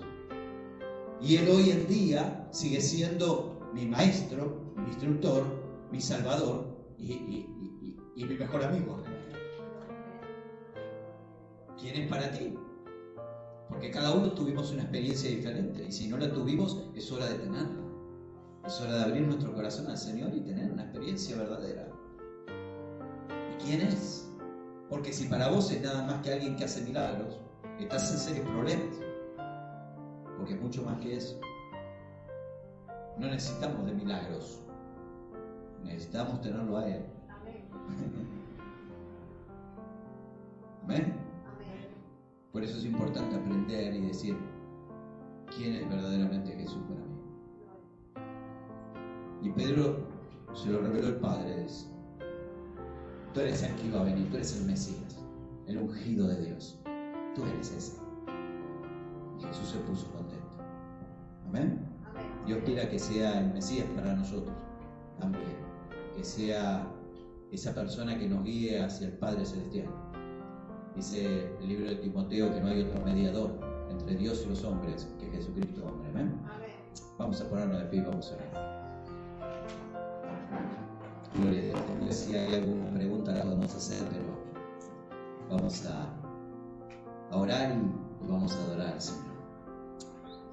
Y Él hoy en día sigue siendo mi maestro, mi instructor, mi salvador y mi mejor amigo. ¿Quién es para ti? Porque cada uno tuvimos una experiencia diferente, y si no la tuvimos, es hora de tenerla. Es hora de abrir nuestro corazón al Señor y tener una experiencia verdadera. ¿Y quién es? Porque si para vos es nada más que alguien que hace milagros, estás en serios problemas. Porque es mucho más que eso. No necesitamos de milagros. Necesitamos tenerlo a Él. Amén. Por eso es importante aprender y decir quién es verdaderamente Jesús para mí. Y Pedro se lo reveló el Padre. Dice: tú eres el que iba a venir, tú eres el Mesías, el ungido de Dios. Tú eres ese. Y Jesús se puso contento. Amén. Dios quiera que sea el Mesías para nosotros también. Que sea esa persona que nos guíe hacia el Padre Celestial. Dice el libro de Timoteo que no hay otro mediador entre Dios y los hombres que Jesucristo hombre. Amén. Vamos a ponernos de pie y vamos a orar. Gloria a Dios. No sé si hay alguna pregunta, la podemos hacer, pero vamos a orar y vamos a adorar al Señor.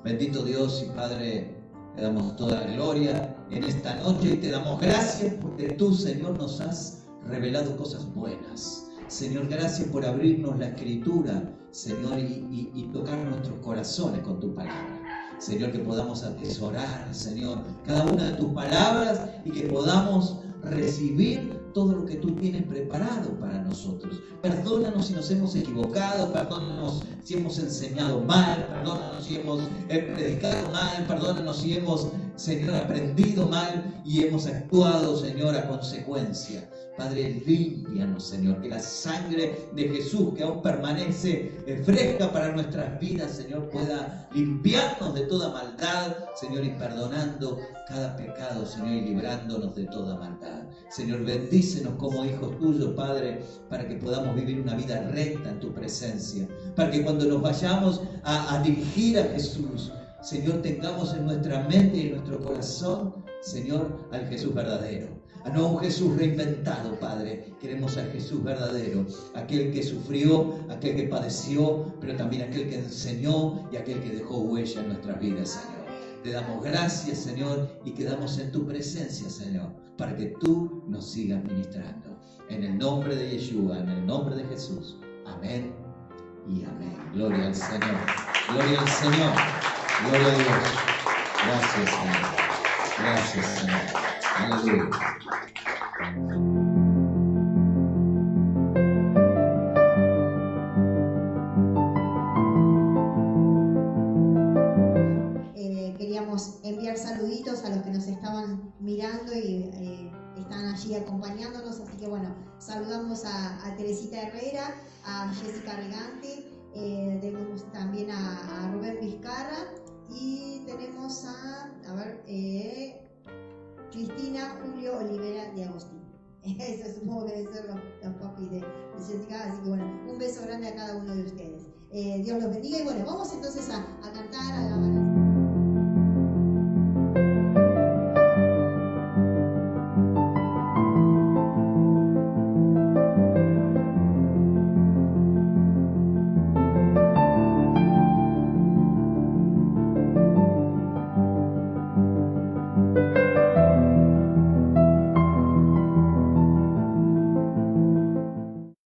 Bendito Dios y Padre, te damos toda la gloria en esta noche y te damos gracias porque tú, Señor, nos has revelado cosas buenas. Señor, gracias por abrirnos la Escritura, Señor, y tocar nuestros corazones con tu palabra. Señor, que podamos atesorar, Señor, cada una de tus palabras y que podamos recibir todo lo que tú tienes preparado para nosotros. Perdónanos si nos hemos equivocado, perdónanos si hemos enseñado mal, perdónanos si hemos predicado mal, perdónanos si hemos, Señor, aprendido mal y hemos actuado, Señor, a consecuencia. Padre, límpianos, Señor, que la sangre de Jesús, que aún permanece fresca para nuestras vidas, Señor, pueda limpiarnos de toda maldad, Señor, y perdonando cada pecado, Señor, y librándonos de toda maldad. Señor, bendícenos como hijos tuyos, Padre, para que podamos vivir una vida recta en tu presencia, para que cuando nos vayamos a dirigir a Jesús, Señor, tengamos en nuestra mente y en nuestro corazón, Señor, al Jesús verdadero. No a un Jesús reinventado, Padre. Queremos al Jesús verdadero, aquel que sufrió, aquel que padeció, pero también aquel que enseñó y aquel que dejó huella en nuestras vidas, Señor. Te damos gracias, Señor, y quedamos en tu presencia, Señor, para que tú nos sigas ministrando. En el nombre de Yeshua, en el nombre de Jesús. Amén y amén. Gloria al Señor. Gloria al Señor. Gloria a Dios. Gracias, Señor. Gracias, Señor. Aleluya. Queríamos enviar saluditos a los que nos estaban mirando y están allí acompañándonos, así que bueno, saludamos a Teresita Herrera, a Jessica Regante, tenemos también a Rubén Vizcarra y tenemos a Cristina Julio Olivera de Agustín. Eso supongo que deben ser los papis de Jessica, así que bueno, un beso grande a cada uno de ustedes. Dios los bendiga y bueno, vamos entonces a cantar, a alabar.